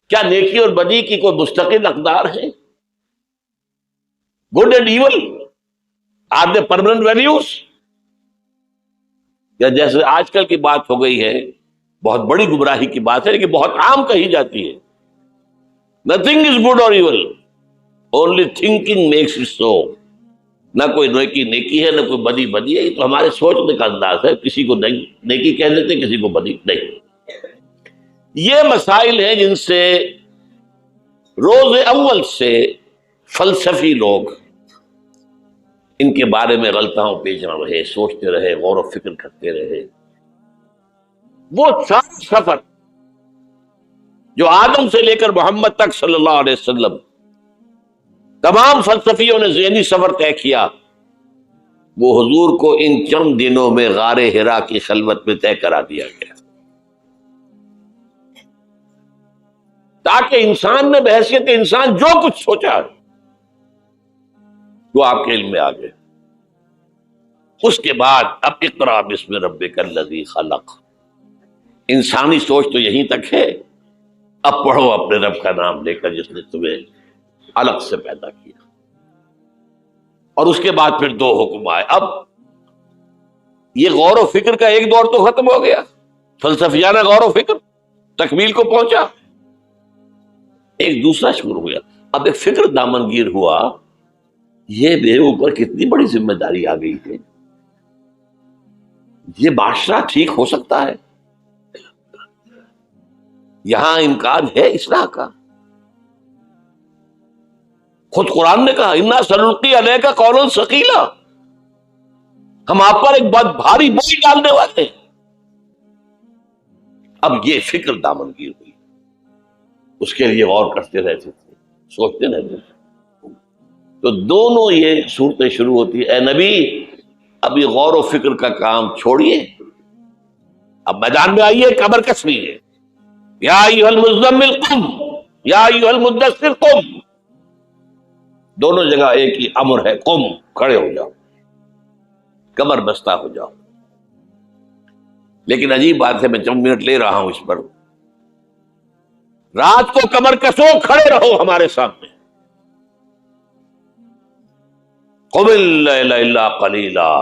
کیا نیکی اور بدی کی کوئی مستقل اقدار ہے؟ Good and evil are they permanent values? یا جیسے آج کل کی بات ہو گئی ہے، بہت بڑی گمراہی کی بات ہے لیکن بہت عام کہی جاتی ہے، نتھنگ از گڈ اور evil, only thinking makes it so. نہ کوئی نیکی نیکی ہے، نہ کوئی بدی بدی ہے، یہ تو ہمارے سوچنے کا انداز ہے، کسی کو نیکی کہہ دیتے، کسی کو بدی نہیں۔ یہ مسائل ہیں جن سے روز اول سے فلسفی لوگ ان کے بارے میں غلطاؤں پیچھے رہے، سوچتے رہے، غور و فکر کرتے رہے۔ وہ سارا سفر جو آدم سے لے کر محمد تک صلی اللہ علیہ وسلم تمام فلسفیوں نے ذہنی سفر طے کیا، وہ حضور کو ان چند دنوں میں غار حرا کی خلوت میں طے کرا دیا گیا، تاکہ انسان نے بحیثیت انسان جو کچھ سوچا وہ آپ کے علم میں آ گئے۔ اس کے بعد اب اقرا بسم ربک الذی خلق، انسانی سوچ تو یہیں تک ہے، اب پڑھو اپنے رب کا نام لے کر جس نے تمہیں الگ سے پیدا کیا۔ اور اس کے بعد پھر دو حکم آئے۔ اب یہ غور و فکر کا ایک دور تو ختم ہو گیا، فلسفیانہ غور و فکر تکمیل کو پہنچا، ایک دوسرا شروع ہو گیا۔ اب ایک فکر دامنگیر ہوا، یہ میرے اوپر کتنی بڑی ذمہ داری آ گئی ہے، یہ معاشرہ ٹھیک ہو سکتا ہے؟ یہاں امکان ہے اصلاح کا؟ خود قرآن نے کہا انا سنلقی علیک قولا ثقیلا، ہم آپ پر ایک بہت بھاری بوجھ ڈالنے والے ہیں۔ اب یہ فکر دامنگیر ہوئی، اس کے لیے غور کرتے رہتے تھے، سوچتے رہتے تھے۔ تو دونوں یہ صورتیں شروع ہوتی ہیں، اے نبی اب یہ غور و فکر کا کام چھوڑیے، اب میدان میں آئیے، کمر کس لیجیے، یا ایھا المزمل قم یا ایھا المدثر قم، دونوں جگہ ایک ہی امر ہے، قم، کھڑے ہو جاؤ، کمر بستہ ہو جاؤ۔ لیکن عجیب بات ہے، میں چند منٹ لے رہا ہوں اس پر، رات کو کمر کسو، کھڑے رہو ہمارے سامنے، قم اللیل الا قلیلا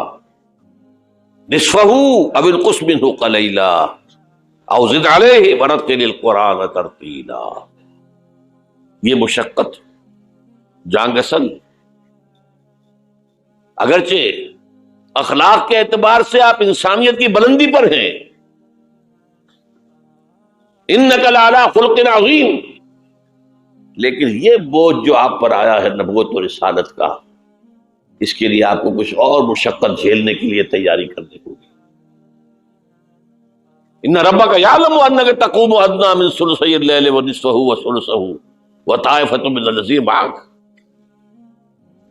نصفہ او انقص منہ قلیلا او زد علیہ ورتل القرآن ترتیلا۔ یہ مشقت، جانگسن، اگرچہ اخلاق کے اعتبار سے آپ انسانیت کی بلندی پر ہیں، انک لعلی خلق عظیم، لیکن یہ بوجھ جو آپ پر آیا ہے نبوت اور رسالت کا، اس کے لیے آپ کو کچھ اور مشقت جھیلنے کے لیے تیاری کرنی ہوگی۔ ان ربک یعلم انک تقوم ادنی من ثلثی اللیل ونصفہ وثلثہ وطائفۃ من الذین معک۔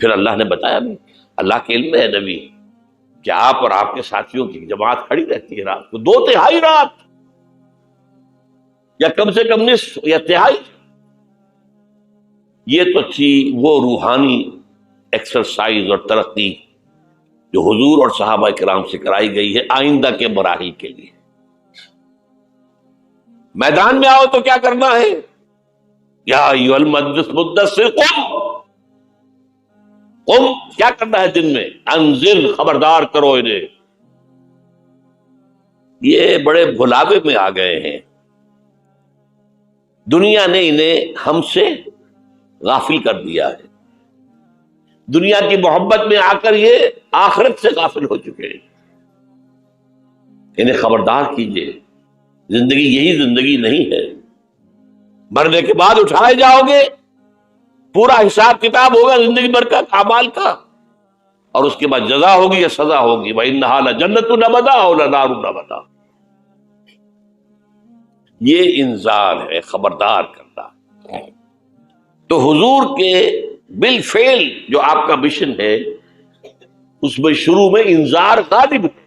پھر اللہ نے بتایا بھی، اللہ کے علم میں ہے نبی کہ آپ اور آپ کے ساتھیوں کی جماعت کھڑی رہتی ہے رات کو، 2/3 رات، یا کم سے کم نصف یا تہائی۔ یہ تو تھی وہ روحانی ایکسرسائز اور ترقی جو حضور اور صحابہ کرام سے کرائی گئی ہے آئندہ کے مراحل کے لیے۔ میدان میں آؤ تو کیا کرنا ہے، یا ایھا المدثر قم، قم کیا کرنا ہے دن میں، انذر، خبردار کرو انہیں۔ یہ بڑے بھلاوے میں آ گئے ہیں، دنیا نے انہیں ہم سے غافل کر دیا ہے، دنیا کی محبت میں آ کر یہ آخرت سے غافل ہو چکے ہیں۔ انہیں خبردار کیجئے، زندگی یہی زندگی نہیں ہے، مرنے کے بعد اٹھائے جاؤ گے، پورا حساب کتاب ہوگا زندگی بھر کا اعمال کا، اور اس کے بعد جزا ہوگی یا سزا ہوگی، وَإِنَّهَا لَجَنَّةٌ أَبَدًا أَوْ لَنَارٌ أَبَدًا۔ یہ انذار ہے، خبردار کرنا۔ تو حضور کے بالفعل جو آپ کا مشن ہے، اس میں شروع میں انذار غالب ہے۔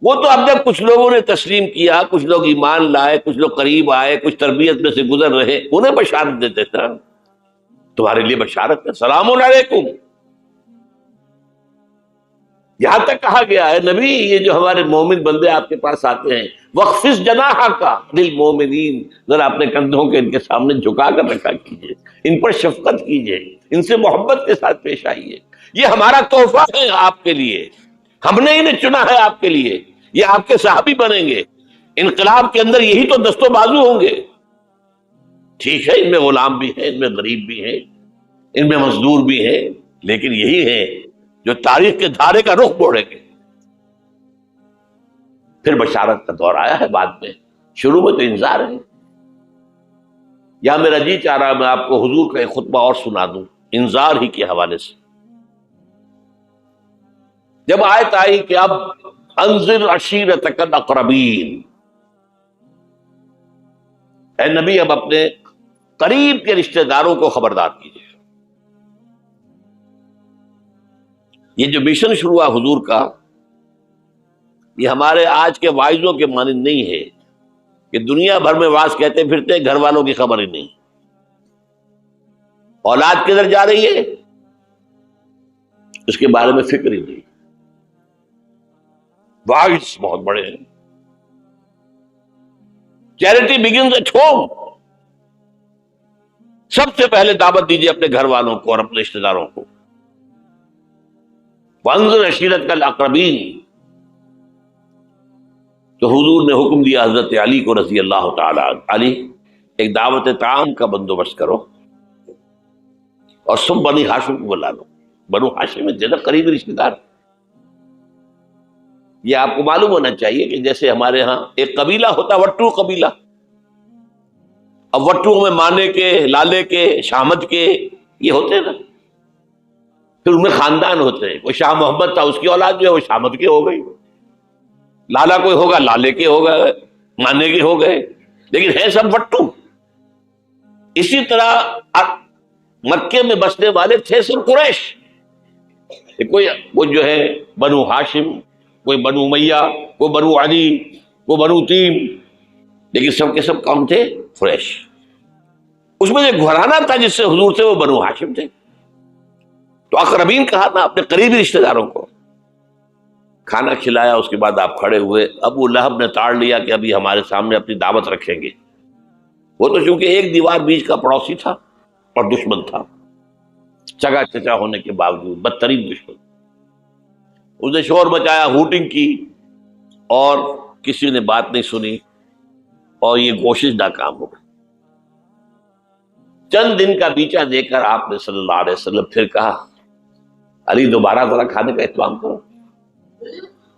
وہ تو اب جب کچھ لوگوں نے تسلیم کیا، کچھ لوگ ایمان لائے، کچھ لوگ قریب آئے، کچھ تربیت میں سے گزر رہے، انہیں بشارت دیتے تھے، تمہارے لیے بشارت ہے، سلام علیکم، یہاں تک کہا گیا ہے نبی یہ جو ہمارے مومن بندے آپ کے پاس آتے ہیں وَخْفِضْ جَنَاحَكَ لِلْمُؤْمِنِينَ، ذرا اپنے کندھوں کے ان کے سامنے جھکا کر رکھا کیجیے، ان پر شفقت کیجیے، ان سے محبت کے ساتھ پیش آئیے، یہ ہمارا تحفہ ہے آپ کے لیے، ہم نے انہیں چنا ہے آپ کے لیے، یہ آپ کے صحابی بنیں گے، انقلاب کے اندر یہی تو دست و بازو ہوں گے۔ ٹھیک ہے ان میں غلام بھی ہیں، ان میں غریب بھی ہیں، ان میں مزدور بھی ہیں، لیکن یہی ہے جو تاریخ کے دھارے کا رخ موڑیں گے۔ پھر بشارت کا دور آیا ہے بعد میں، شروع میں تو انذار ہے۔ یا میرا جی چاہ رہا میں آپ کو حضور کا ایک خطبہ اور سنا دوں انذار ہی کے حوالے سے۔ جب آیت آئی کہ اب انذر عشیرتک الاقربین، اے نبی اب اپنے قریب کے رشتہ داروں کو خبردار کیجیے۔ یہ جو مشن شروع ہوا حضور کا، یہ ہمارے آج کے وائزوں کے مانند نہیں ہے کہ دنیا بھر میں واعظ کہتے پھرتے گھر والوں کی خبر ہی نہیں، اولاد کدھر جا رہی ہے اس کے بارے میں فکر ہی نہیں۔ واعظ بہت بڑے ہیں، چیریٹی بگنز ایٹ ہوم، سب سے پہلے دعوت دیجیے اپنے گھر والوں کو اور اپنے رشتہ داروں کو۔ وانذر عشیرتک الاقربین، تو حضور نے حکم دیا حضرت علی کو رضی اللہ تعالی عنہ، علی ایک دعوت طعام کا بندوبست کرو اور سب بنی ہاشم کو بلا لو۔ بنو ہاشم میں زیادہ قریبی رشتے دار، یہ آپ کو معلوم ہونا چاہیے کہ جیسے ہمارے ہاں ایک قبیلہ ہوتا وٹو قبیلہ، اب وٹو میں مانے کے، لالے کے، شامد کے یہ ہوتے ہیں نا، پھر ان میں خاندان ہوتے ہیں، کوئی شاہ محمد تھا اس کی اولاد جو ہے وہ شامد کے ہو گئی، لالا کوئی ہوگا لالے کے ہو گئے، مانے کے ہو گئے، لیکن ہے سب وٹو۔ اسی طرح مکے میں بسنے والے تھے سب قریش، کوئی جو ہے بنو ہاشم، کوئی بنو امیہ، کوئی بنو علی، کوئی بنو تیم، لیکن سب کے سب کون تھے؟ قریش۔ اس میں ایک گھرانہ تھا جس سے حضور سے، وہ بنو ہاشم تھے۔ تو اقربین کہا تھا اپنے قریبی رشتہ داروں کو، کھانا کھلایا، اس کے بعد آپ کھڑے ہوئے۔ ابو لہب نے تاڑ لیا کہ ابھی ہمارے سامنے اپنی دعوت رکھیں گے، وہ تو چونکہ ایک دیوار بیچ کا پڑوسی تھا اور دشمن تھا، چگا چچا ہونے کے باوجود بدترین دشمن۔ اس نے شور مچایا، ہوٹنگ کی، اور کسی نے بات نہیں سنی، اور یہ کوشش ناکام ہو گئی۔ چند دن کا بیچا دے کر آپ نے صلی اللہ علیہ وسلم پھر کہا علی دوبارہ ذرا کھانے کا اہتمام کرو،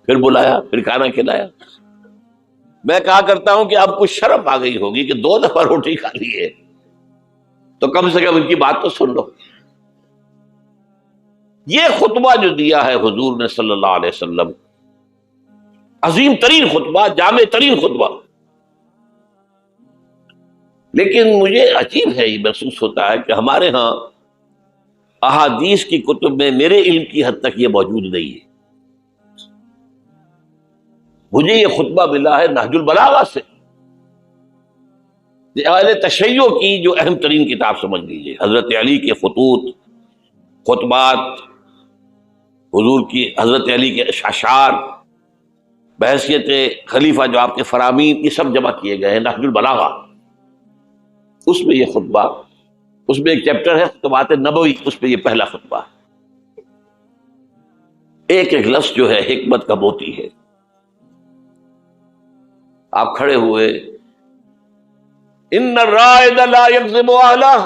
پھر بلایا، پھر کھانا کھلایا۔ میں کہا کرتا ہوں کہ اب کچھ شرم آ گئی ہوگی کہ 2 دفعہ روٹی کھا لی ہے تو کم سے کم ان کی بات تو سن لو۔ یہ خطبہ جو دیا ہے حضور نے صلی اللہ علیہ وسلم، عظیم ترین خطبہ، جامع ترین خطبہ، لیکن مجھے عجیب ہے، یہ محسوس ہوتا ہے کہ ہمارے ہاں احادیث کی کتب میں میرے علم کی حد تک یہ موجود نہیں ہے۔ مجھے یہ خطبہ ملا ہے نہج البلاغہ سے، اہل تشیع کی جو اہم ترین کتاب سمجھ لیجیے، حضرت علی کے خطوط، خطبات، حضور کی حضرت علی کے اشعار بحیثیت خلیفہ جو آپ کے فرامین، یہ سب جمع کیے گئے ہیں نہج البلاغہ۔ اس میں یہ خطبہ، اس میں ایک چیپٹر ہے خطبات نبوی، اس پہ یہ پہلا خطبہ ہے۔ ایک ایک لفظ جو ہے حکمت کا موتی ہے۔ آپ کھڑے ہوئے، ان الرائد لا یکذب اہلہ،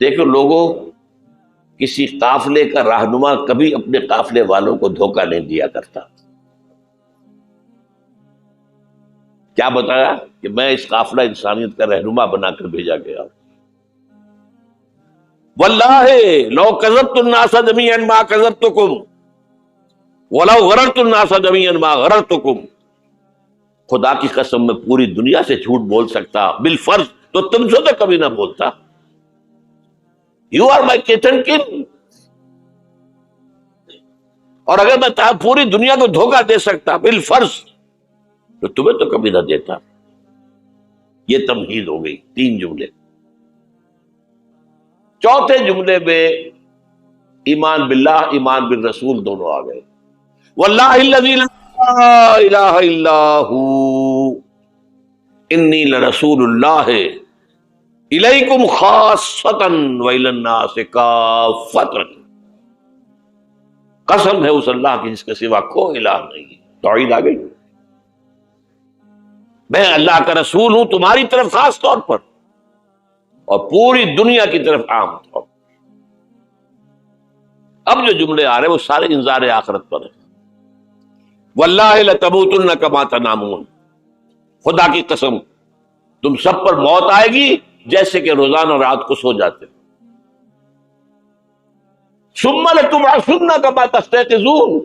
دیکھو لوگوں، کسی قافلے کا رہنما کبھی اپنے قافلے والوں کو دھوکہ نہیں دیا کرتا۔ کیا بتایا کہ میں اس قافلہ انسانیت کا رہنما بنا کر بھیجا گیا۔ واللہ لو کذبت الناس جميعا ما کذبتکم ولو غررت الناس جميعا ما غررتکم، خدا کی قسم میں پوری دنیا سے جھوٹ بول سکتا بالفرض تو تم سے تو کبھی نہ بولتا۔ یو آر مائی کیٹن کن، اور اگر میں پوری دنیا کو دھوکہ دے سکتا بالفرض تو تمہیں تو کبھی نہ دیتا۔ یہ تمہید ہو گئی، 3 جملے۔ چوتھے جملے میں ایمان باللہ ایمان بالرسول دونوں آ گئے. واللہ الذی لا الہ الا ہو انی لرسول اللہ الیکم خاصۃ والی الناس کافۃ. قسم ہے اس اللہ کی جس کے سوا کوئی الہ نہیں. توحید آ گئی. میں اللہ کا رسول ہوں تمہاری طرف خاص طور پر اور پوری دنیا کی طرف عام طور پر. اب جو جملے آ رہے ہیں وہ سارے انذار آخرت پر ہیں. واللہ لتموتن کما تنامون. خدا کی قسم تم سب پر موت آئے گی جیسے کہ روزانہ رات کو سو جاتے. ثم لتبعثن کما تستيقظون.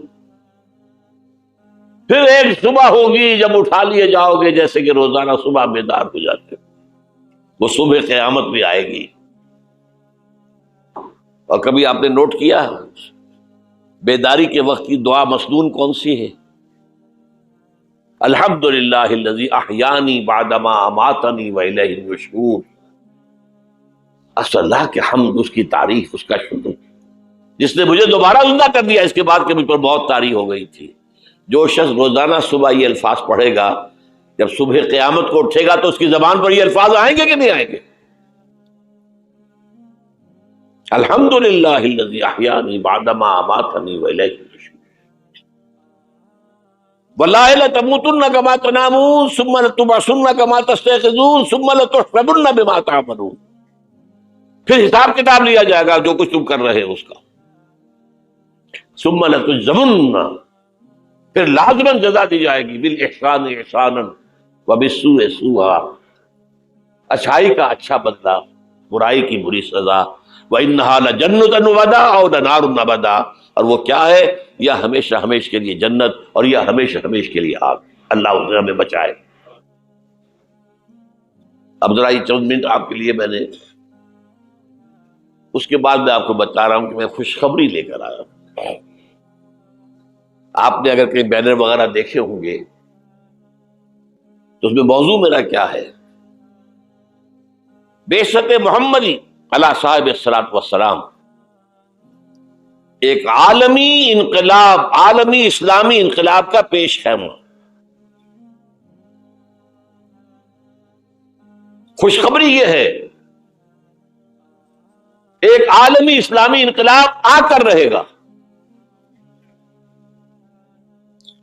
پھر ایک صبح ہوگی جب اٹھا لیے جاؤ گے جیسے کہ روزانہ صبح بیدار ہو جاتے. وہ صبح قیامت بھی آئے گی. اور کبھی آپ نے نوٹ کیا بیداری کے وقت کی دعا مسنون کون سی ہے؟ الحمدللہ الذی احیانی بعدما اماتنی والیہ النشور. اللہ کے حمد، اس کی تعریف، اس کا شکر، جس نے مجھے دوبارہ زندہ کر دیا اس کے بعد کہ مجھ پر بہت طاری ہو گئی تھی. جو شخص روزانہ صبح یہ الفاظ پڑھے گا جب صبح قیامت کو اٹھے گا تو اس کی زبان پر یہ الفاظ آئیں گے کہ نہیں آئیں گے؟ الحمدللہ الذی احیانی بعدما اماتنی والیہ النشور. واللہ لتموتن کما تنامون ثم لتبعثن کما تستيقظون ثم لتحسبن بما تعملون. پھر حساب کتاب لیا جائے گا جو کچھ تم کر رہے ہو اس کا. ثم لتجزون، پھر لازماً جزا دی جائے گی. بالاحسان احسانا وبالسوء سوءا. اچھائی کا اچھا بدلہ، برائی کی بری سزا. وَإِنَّهَا لَجَنَّةٌ وَبَدَا أَوْ نَارٌ وَبَدَا. اور وہ کیا ہے؟ یا ہمیشہ ہمیش کے لیے جنت اور یا ہمیشہ ہمیش کے لیے آگ. اللہ اس سے ہمیں بچائے. اب ذرا یہ چند منٹ آپ کے لیے میں نے، اس کے بعد میں آپ کو بتا رہا ہوں کہ میں خوشخبری لے کر آیا ہوں. آپ نے اگر کہیں بینر وغیرہ دیکھے ہوں گے تو اس میں موضوع میرا کیا ہے؟ بعثت محمدی علی صاحب الصلاۃ والسلام. ایک عالمی انقلاب، عالمی اسلامی انقلاب کا پیش خیمہ. خوشخبری یہ ہے ایک عالمی اسلامی انقلاب آ کر رہے گا.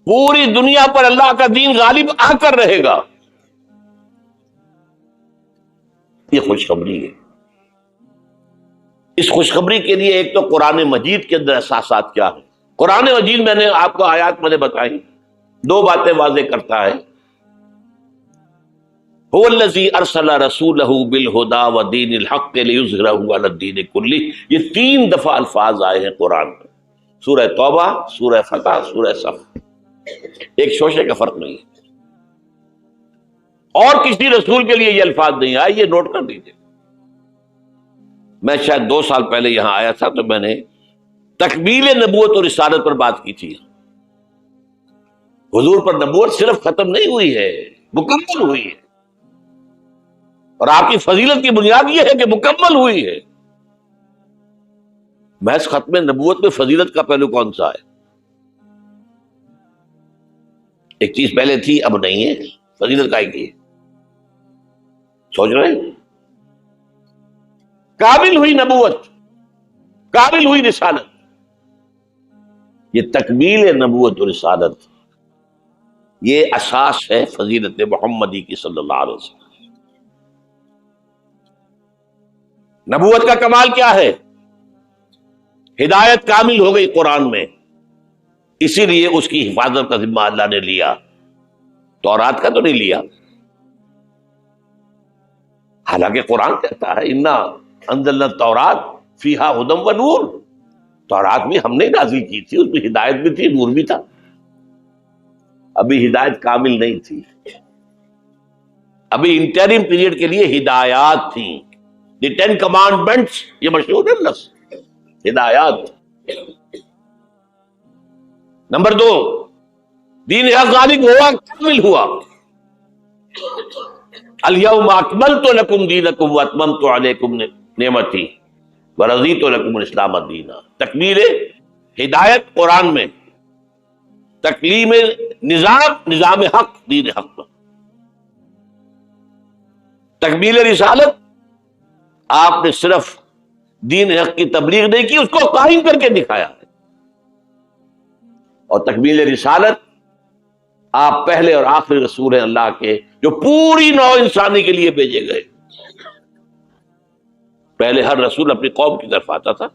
پوری دنیا پر اللہ کا دین غالب آ کر رہے گا. یہ خوشخبری ہے. اس خوشخبری کے لیے ایک تو قرآن مجید کے اندر احساسات کیا ہیں. قرآن مجید میں نے آپ کو آیات میں نے بتائی، دو باتیں واضح کرتا ہے. هو الذی ارسل رسولہ بالہدی ودین الحق لیظہرہ علی الدین کلہ. یہ 3 دفعہ الفاظ آئے ہیں قرآن میں. سورہ توبہ، سورہ فتح، سورہ صف. ایک شوشے کا فرق نہیں ہے. اور کسی رسول کے لیے یہ الفاظ نہیں آئے. یہ نوٹ کر دیجیے. میں شاید 2 سال پہلے یہاں آیا تھا تو میں نے تکمیل نبوت اور رسالت پر بات کی تھی. حضور پر نبوت صرف ختم نہیں ہوئی ہے، مکمل ہوئی ہے. اور آپ کی فضیلت کی بنیاد یہ ہے کہ مکمل ہوئی ہے. محض ختم نبوت میں فضیلت کا پہلو کون سا ہے؟ ایک چیز پہلے تھی اب نہیں ہے، فضیلت کا ایک ہے. سوچ رہے ہیں؟ کامل ہوئی نبوت، کامل ہوئی رسالت. یہ تکمیل نبوت و رسالت، یہ اساس ہے فضیلت محمدی کی صلی اللہ علیہ وسلم. نبوت کا کمال کیا ہے؟ ہدایت کامل ہو گئی قرآن میں، اسی لیے اس کی حفاظت کا ذمہ اللہ نے لیا. تورات کا تو نہیں لیا، حالانکہ قرآن کہتا ہے انا انزلنا التوراۃ فیہا ھدی و نور. تورات بھی ہم نے نازل کی تھی، اس میں ہدایت بھی تھی، نور بھی تھا. ابھی ہدایت کامل نہیں تھی، ابھی انٹرم پیریڈ کے لیے ہدایات تھیں. دی 10 کمانڈمنٹس، یہ مشہور ہے لفظ ہدایات. نمبر 2، دین غالب ہوا، کامل ہوا. الیوم اکملت لکم دینکم واتممت علیکم نعمتی. ورضیت لکم الاسلام دینا. تکمیل ہدایت قرآن میں، تکلیم نظام حق دین حق میں. تکمیل رسالت آپ نے صرف دین حق کی تبلیغ نہیں کی، اس کو قائم کر کے دکھایا ہے. اور تکمیل رسالت آپ پہلے اور آخری رسول ہیں اللہ کے، جو پوری نوع انسانی کے لیے بھیجے گئے. پہلے ہر رسول اپنی قوم کی طرف آتا تھا.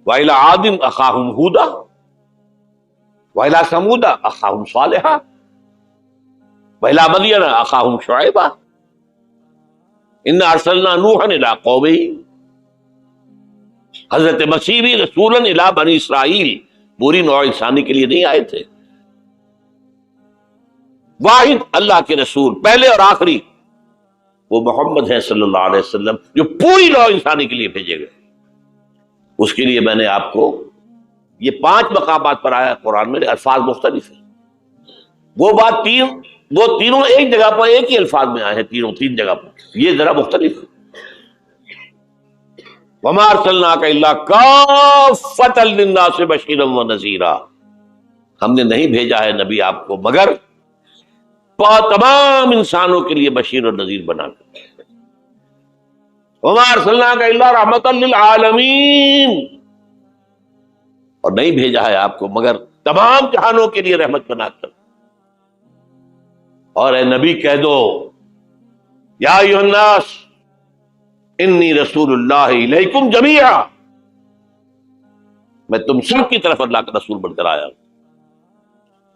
وَإِلَىٰ عَادٍ أَخَاهُمْ هُودًا وَإِلَىٰ ثَمُودَ أَخَاهُمْ صَالِحًا وَإِلَىٰ مَدْيَنَ أَخَاهُمْ شُعَيْبًا إِنَّا أَرْسَلْنَا نُوحًا إِلَىٰ قَوْمِهِ. حضرت مسیح بھی رسولاً إِلَىٰ بنی اسرائیل، پوری نوع انسانی کے لیے نہیں آئے تھے. واحد اللہ کے رسول پہلے اور آخری وہ محمد ہیں صلی اللہ علیہ وسلم، جو پوری نوع انسانی کے لیے بھیجے گئے. اس کے لیے میں نے آپ کو یہ 5 مقامات پر آیا قرآن میں، الفاظ مختلف ہیں. وہ تینوں ایک جگہ پر ایک ہی الفاظ میں آئے ہیں، تین جگہ پر، یہ ذرا مختلف ہے. وَمَا أَرْسَلْنَاكَ إِلَّا كَافَّةً لِلنَّاسِ بَشِيرًا وَنَذِيرًا. ہم نے نہیں بھیجا ہے نبی آپ کو مگر تمام انسانوں کے لیے بشیر اور نذیر بنا کر. وَمَا أَرْسَلْنَاكَ إِلَّا رَحْمَةً لِلْعَالَمِينَ. اور نہیں بھیجا ہے آپ کو مگر تمام جہانوں کے لیے رحمت بنا کر. اور اے نبی کہہ دو، یا ایھا الناس انی رسول اللہ الیکم جمیعا، میں تم سب کی طرف اللہ کا رسول بن کر آیا ہوں.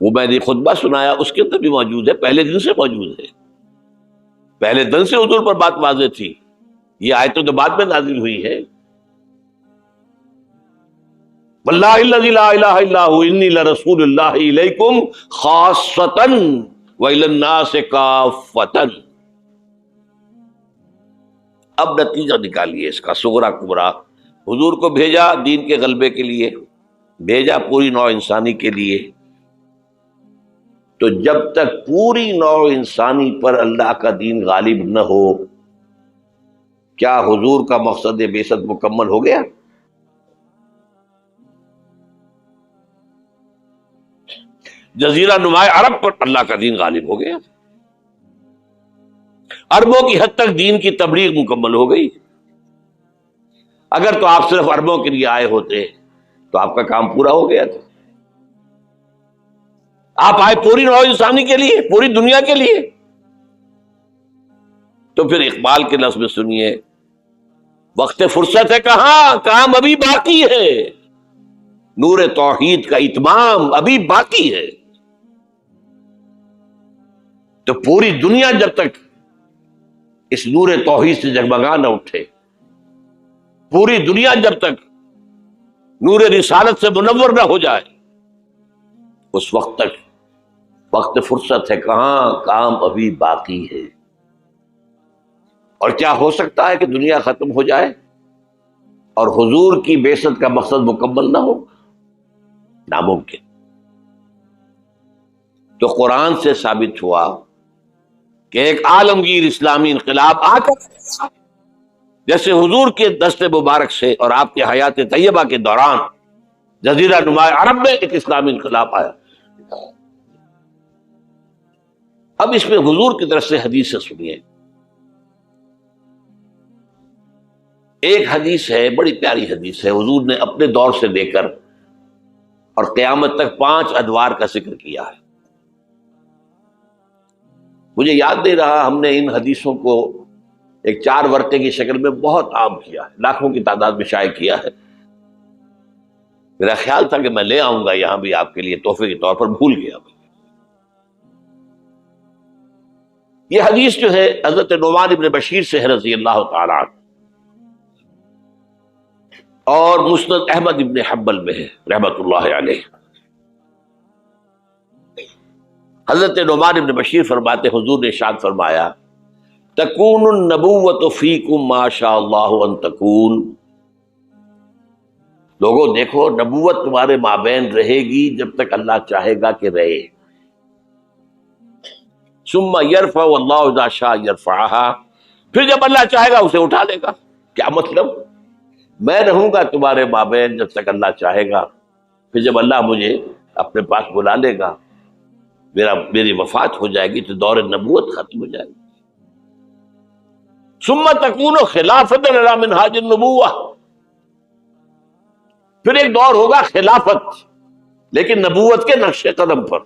وہ میں نے خطبہ سنایا، اس کے اندر بھی موجود ہے، پہلے دن سے موجود ہے. پہلے دن سے حضور پر بات واضح تھی. یہ آیتیں تو بعد میں نازل ہوئی ہے. واللہ الذی لا الہ الا ھو انی لرسول اللہ الیکم خاصۃ وإلی الناس کافۃ. اب نتیجہ نکالیے اس کا صغرا کبرا. حضور کو بھیجا دین کے غلبے کے لیے، بھیجا پوری نوع انسانی کے لیے. تو جب تک پوری نوع انسانی پر اللہ کا دین غالب نہ ہو، کیا حضور کا مقصد بعثت مکمل ہو گیا؟ جزیرہ نماء عرب پر اللہ کا دین غالب ہو گیا، عربوں کی حد تک دین کی تبلیغ مکمل ہو گئی. اگر تو آپ صرف عربوں کے لیے آئے ہوتے تو آپ کا کام پورا ہو گیا تھا. آپ آئے پوری نوع انسانی کے لیے، پوری دنیا کے لیے. تو پھر اقبال کے لفظ میں سنیے، وقت فرصت ہے کہاں، کام ابھی باقی ہے، نور توحید کا اتمام ابھی باقی ہے. تو پوری دنیا جب تک اس نور توحید سے جگمگا نہ اٹھے، پوری دنیا جب تک نور رسالت سے منور نہ ہو جائے، اس وقت تک وقت فرصت ہے کہاں، کام ابھی باقی ہے. اور کیا ہو سکتا ہے کہ دنیا ختم ہو جائے اور حضور کی بعثت کا مقصد مکمل نہ ہو؟ ناممکن. تو قرآن سے ثابت ہوا کہ ایک عالمگیر اسلامی انقلاب آ کر جیسے حضور کے دست مبارک سے اور آپ کے حیات طیبہ کے دوران جزیرہ نماء عرب میں ایک اسلامی انقلاب آیا. اب اس میں حضور کی طرف سے حدیث سے سنیے. ایک حدیث ہے، بڑی پیاری حدیث ہے. حضور نے اپنے دور سے لے کر اور قیامت تک 5 ادوار کا ذکر کیا ہے. مجھے یاد نہیں رہا، ہم نے ان حدیثوں کو ایک 4 ورقے کی شکل میں بہت عام کیا ہے، لاکھوں کی تعداد میں شائع کیا ہے. میرا خیال تھا کہ میں لے آؤں گا یہاں بھی آپ کے لیے تحفے کے طور پر، بھول گیا. یہ حدیث جو ہے حضرت نعمان ابن بشیر سے ہے رضی اللہ تعالیٰ عنہ، اور مسند احمد ابن حنبل میں ہے رحمت اللہ علیہ. حضرت نعمان ابن بشیر فرماتے حضور نے ارشاد فرمایا، تکون النبوۃ فیکم ما شاء اللہ ان تکون. لوگوں دیکھو، نبوت تمہارے مابین رہے گی جب تک اللہ چاہے گا کہ رہے. ثم یرفع اللہ اذا شاء یرفعها، پھر جب اللہ چاہے گا اسے اٹھا لے گا. کیا مطلب؟ میں رہوں گا تمہارے مابین جب تک اللہ چاہے گا، پھر جب اللہ مجھے اپنے پاس بلا لے گا، میری وفات ہو جائے گی تو دور نبوت ختم ہو جائے گی. ثم تکون خلافۃ علی منہاج النبوہ، پھر ایک دور ہوگا خلافت، لیکن نبوت کے نقش قدم پر،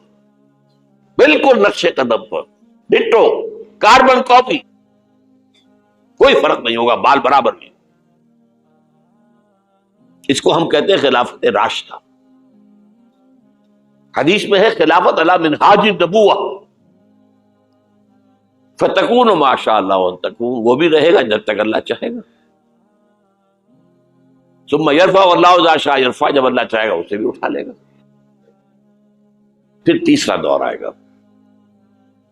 بالکل نقش قدم پر، ڈٹو، کاربن کاپی، کوئی فرق نہیں ہوگا، بال برابر نہیں. اس کو ہم کہتے ہیں خلافت راشدہ. حدیث میں ہے خلافت علی منہاج النبوہ، فتکون ما شاء اللہ ان تکون، وہ بھی رہے گا جب تک اللہ چاہے گا. ثم یرفع اللہ اذا شاء یرفع، جب اللہ چاہے گا اسے بھی اٹھا لے گا. پھر تیسرا دور آئے گا،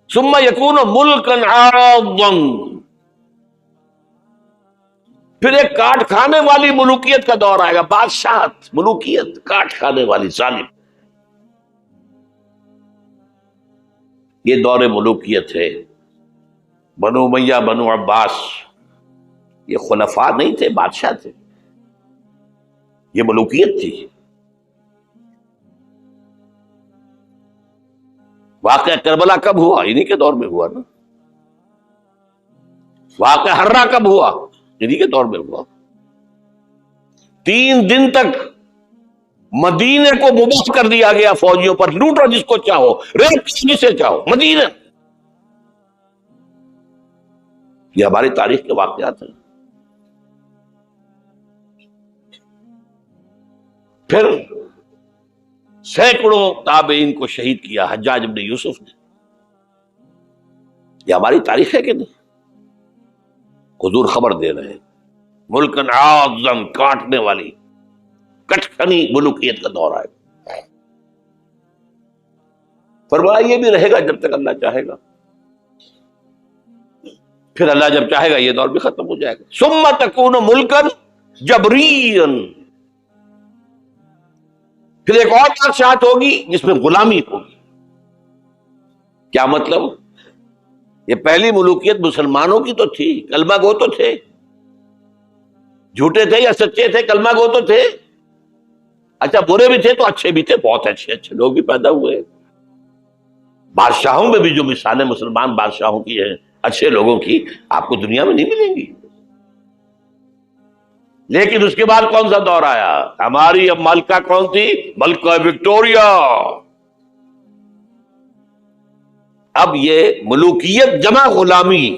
ثم یکون ملکا عاضا، پھر ایک کاٹ کھانے والی ملوکیت کا دور آئے گا. بادشاہت، ملوکیت، کاٹ کھانے والی، ظالم. یہ دور ملوکیت ہے. بنو امیہ، بنو عباس، یہ خلفاء نہیں تھے، بادشاہ تھے. یہ ملوکیت تھی. واقعہ کربلا کب ہوا؟ انہی کے دور میں ہوا نا. واقعہ ہررا کب ہوا؟ انہی کے دور میں ہوا. 3 دن تک مدینے کو مباح کر دیا گیا فوجیوں پر، لوٹو جس کو چاہو، ریپ جسے چاہو، مدینہ. یہ ہماری تاریخ کے واقعات ہیں. پھر سینکڑوں تابعین کو شہید کیا حجاج بن یوسف نے. یہ ہماری تاریخ ہے کہ نہیں؟ حضور خبر دے رہے ہیں، ملکن عاظم، کاٹنے والی، کٹکھنی ملوکیت کا دور آئے گا. فرمایا یہ بھی رہے گا جب تک اللہ چاہے گا، پھر اللہ جب چاہے گا یہ دور بھی ختم ہو جائے گا. ثم تکون ملکن جبریا، پھر ایک اور بادشاہت ہوگی جس میں غلامی ہوگی. کیا مطلب؟ یہ پہلی ملوکیت مسلمانوں کی تو تھی، کلمہ گو تو تھے، جھوٹے تھے یا سچے تھے، کلمہ گو تو تھے. اچھا برے بھی تھے تو اچھے بھی تھے، بہت اچھے لوگ بھی پیدا ہوئے. بادشاہوں میں بھی جو مثالیں مسلمان بادشاہوں کی ہیں، اچھے لوگوں کی، آپ کو دنیا میں نہیں ملیں گی. لیکن اس کے بعد کون سا دور آیا؟ ہماری اب ملکہ کون تھی؟ ملکہ وکٹوریہ. اب یہ ملوکیت جمع غلامی،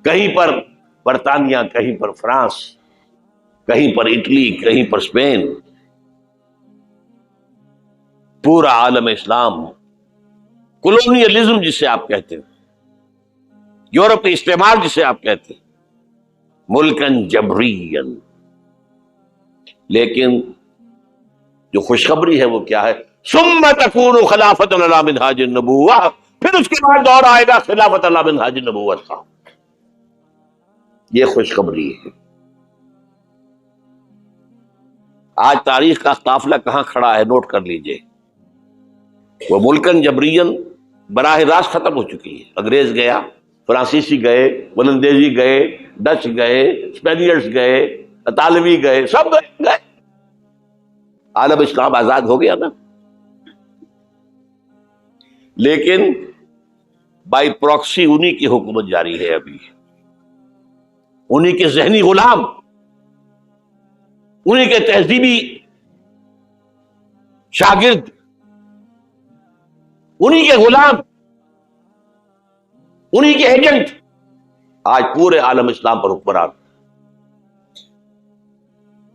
کہیں پر برطانیہ، کہیں پر فرانس، کہیں پر اٹلی، کہیں پر اسپین، پورا عالم اسلام، کولونیلزم جسے آپ کہتے ہیں، یورپی استعمار جسے آپ کہتے ہیں، ملکن جبرین. لیکن جو خوشخبری ہے وہ کیا ہے؟ ثم تکون خلافۃ علی منہاج النبوہ، پھر اس کے بعد دور آئے گا خلافت علی منہاج النبوت کا. یہ خوشخبری ہے. آج تاریخ کا قافلہ کہاں کھڑا ہے نوٹ کر لیجئے. وہ ملکن جبرین براہ راست ختم ہو چکی ہے. انگریز گیا، فرانسیسی گئے، ولندیزی گئے، ڈچ گئے، اسپینیئرز گئے، اطالوی گئے، سب گئے. عالم اسلام آزاد ہو گیا نا. لیکن بائی پراکسی انہی کی حکومت جاری ہے ابھی، انہی کے ذہنی غلام، انہی کے تہذیبی شاگرد، انہی کے غلام، انہی کے ایجنٹ آج پورے عالم اسلام پر حکمران.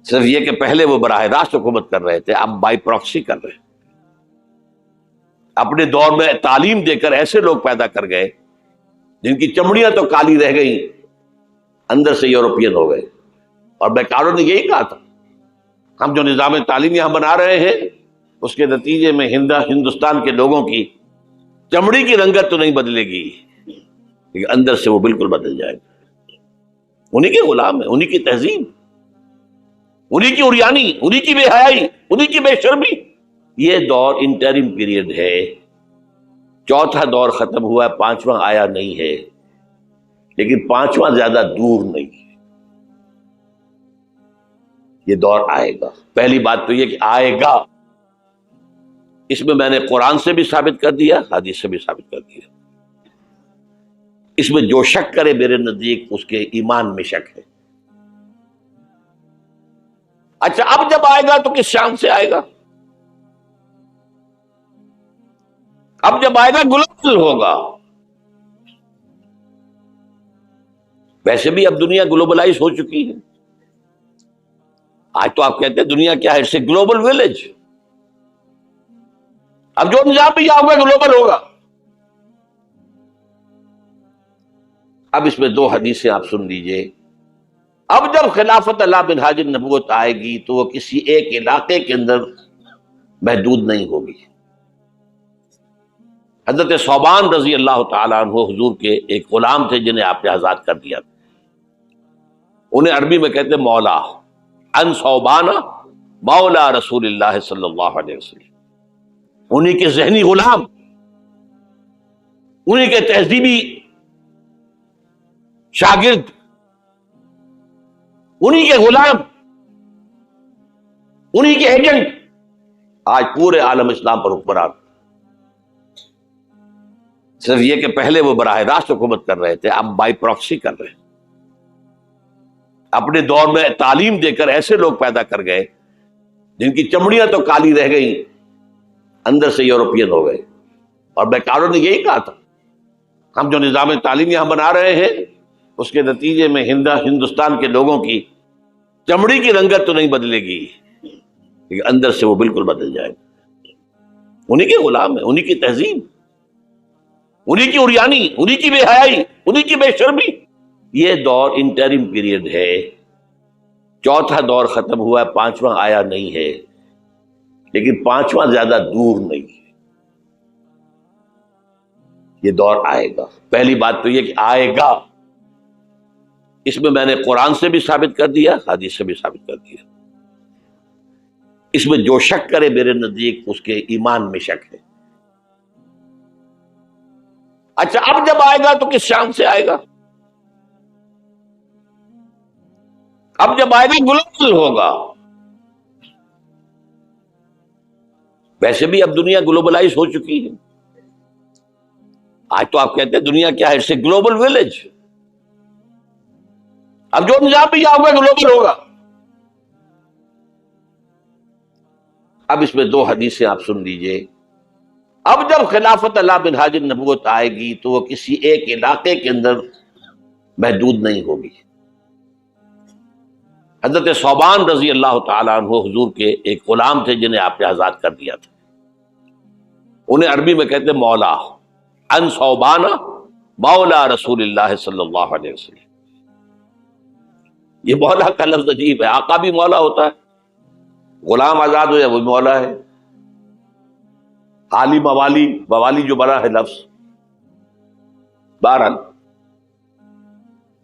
صرف یہ کہ پہلے وہ براہ راست حکومت کر رہے تھے، اب بائی پراکسی کر رہے ہیں. اپنے دور میں تعلیم دے کر ایسے لوگ پیدا کر گئے جن کی چمڑیاں تو کالی رہ گئیں، اندر سے یورپین ہو گئے. اور بیکاروں نے یہی کہا تھا، ہم جو نظام تعلیم یہاں بنا رہے ہیں اس کے نتیجے میں ہندوستان کے لوگوں کی چمڑی کی رنگت تو نہیں بدلے گی، لیکن اندر سے وہ بالکل بدل جائے گا. انہی کے غلام ہیں، انہی کی تہذیب، انہی کی عریانی، انہی کی بے حیائی، انہی کی بے شرمی. یہ دور انٹرم پیریڈ ہے. چوتھا دور ختم ہوا ہے، 5واں آیا نہیں ہے. لیکن پانچواں زیادہ دور نہیں ہے. یہ دور آئے گا. پہلی بات تو یہ کہ آئے گا، اس میں میں نے قرآن سے بھی ثابت کر دیا، حدیث سے بھی ثابت کر دیا. اس میں جو شک کرے میرے نزدیک اس کے ایمان میں شک ہے. اچھا اب جب آئے گا تو کس شان سے آئے گا؟ اب جب آئے گا گلوبل ہوگا. ویسے بھی اب دنیا گلوبلائز ہو چکی ہے. آج تو آپ کہتے ہیں دنیا کیا ہے؟ It's a global village. اب جو نظام بھی ہوگا گلوبل ہوگا. اب اس میں دو حدیثیں آپ سن لیجئے. اب جب خلافت اللہ بن حاج النبوت آئے گی تو وہ کسی ایک علاقے کے اندر محدود نہیں ہوگی. حضرت ثوبان رضی اللہ تعالیٰ عنہ حضور کے ایک غلام تھے جنہیں آپ نے آزاد کر دیا تھا. انہیں عربی میں کہتے مولا. ان ثوبان مولا رسول اللہ صلی اللہ علیہ وسلم. انہی کے ذہنی غلام، انہی کے تہذیبی شاگرد، انہی کے غلام، انہی کے ایجنٹ آج پورے عالم اسلام پر حکمران. صرف یہ کہ پہلے وہ براہ راست حکومت کر رہے تھے، اب بائی پراکسی کر رہے ہیں. اپنے دور میں تعلیم دے کر ایسے لوگ پیدا کر گئے جن کی چمڑیاں تو کالی رہ گئیں، اندر سے یورپین ہو گئے. اور بیکاروں نے یہی کہا تھا ہم جو نظام تعلیم یہاں بنا رہے ہیں اس کے نتیجے میں ہندوستان کے لوگوں کی چمڑی کی رنگت تو نہیں بدلے گی لیکن اندر سے وہ بالکل بدل جائے گا. انہی کے غلام ہیں، انہی کی تہذیب، انہی کی عریانی، انہی کی بے حیائی، انہی کی بے شرمی. یہ دور انٹرم پیریڈ ہے. چوتھا دور ختم ہوا ہے، پانچواں آیا نہیں ہے، لیکن پانچواں زیادہ دور نہیں ہے. یہ دور آئے گا. پہلی بات تو یہ کہ آئے گا، اس میں میں نے قرآن سے بھی ثابت کر دیا، حدیث سے بھی ثابت کر دیا. اس میں جو شک کرے میرے نزدیک اس کے ایمان میں شک ہے. اچھا اب جب آئے گا تو کس شان سے آئے گا؟ اب جب آئے گا گلوبل ہوگا. ویسے بھی اب دنیا گلوبلائز ہو چکی ہے. آج تو آپ کہتے ہیں دنیا کیا ہے؟ It's a global village. اب جو نظام بھی ہوگا گلوبل ہوگا. اب اس میں دو حدیثیں آپ سن لیجئے. اب جب خلافت اللہ بن حاج النبوت آئے گی تو وہ کسی ایک علاقے کے اندر محدود نہیں ہوگی. حضرت ثوبان رضی اللہ تعالیٰ عنہ حضور کے ایک غلام تھے جنہیں آپ نے آزاد کر دیا تھا. انہیں عربی میں کہتے مولا. ان ثوبان مولا رسول اللہ صلی اللہ علیہ وسلم. یہ مولا کا لفظ عجیب ہے. آقا بھی مولا ہوتا ہے، غلام آزاد ہو جائے وہ مولا ہے. حالی موالی، موالی جو بنا ہے لفظ. بہرحال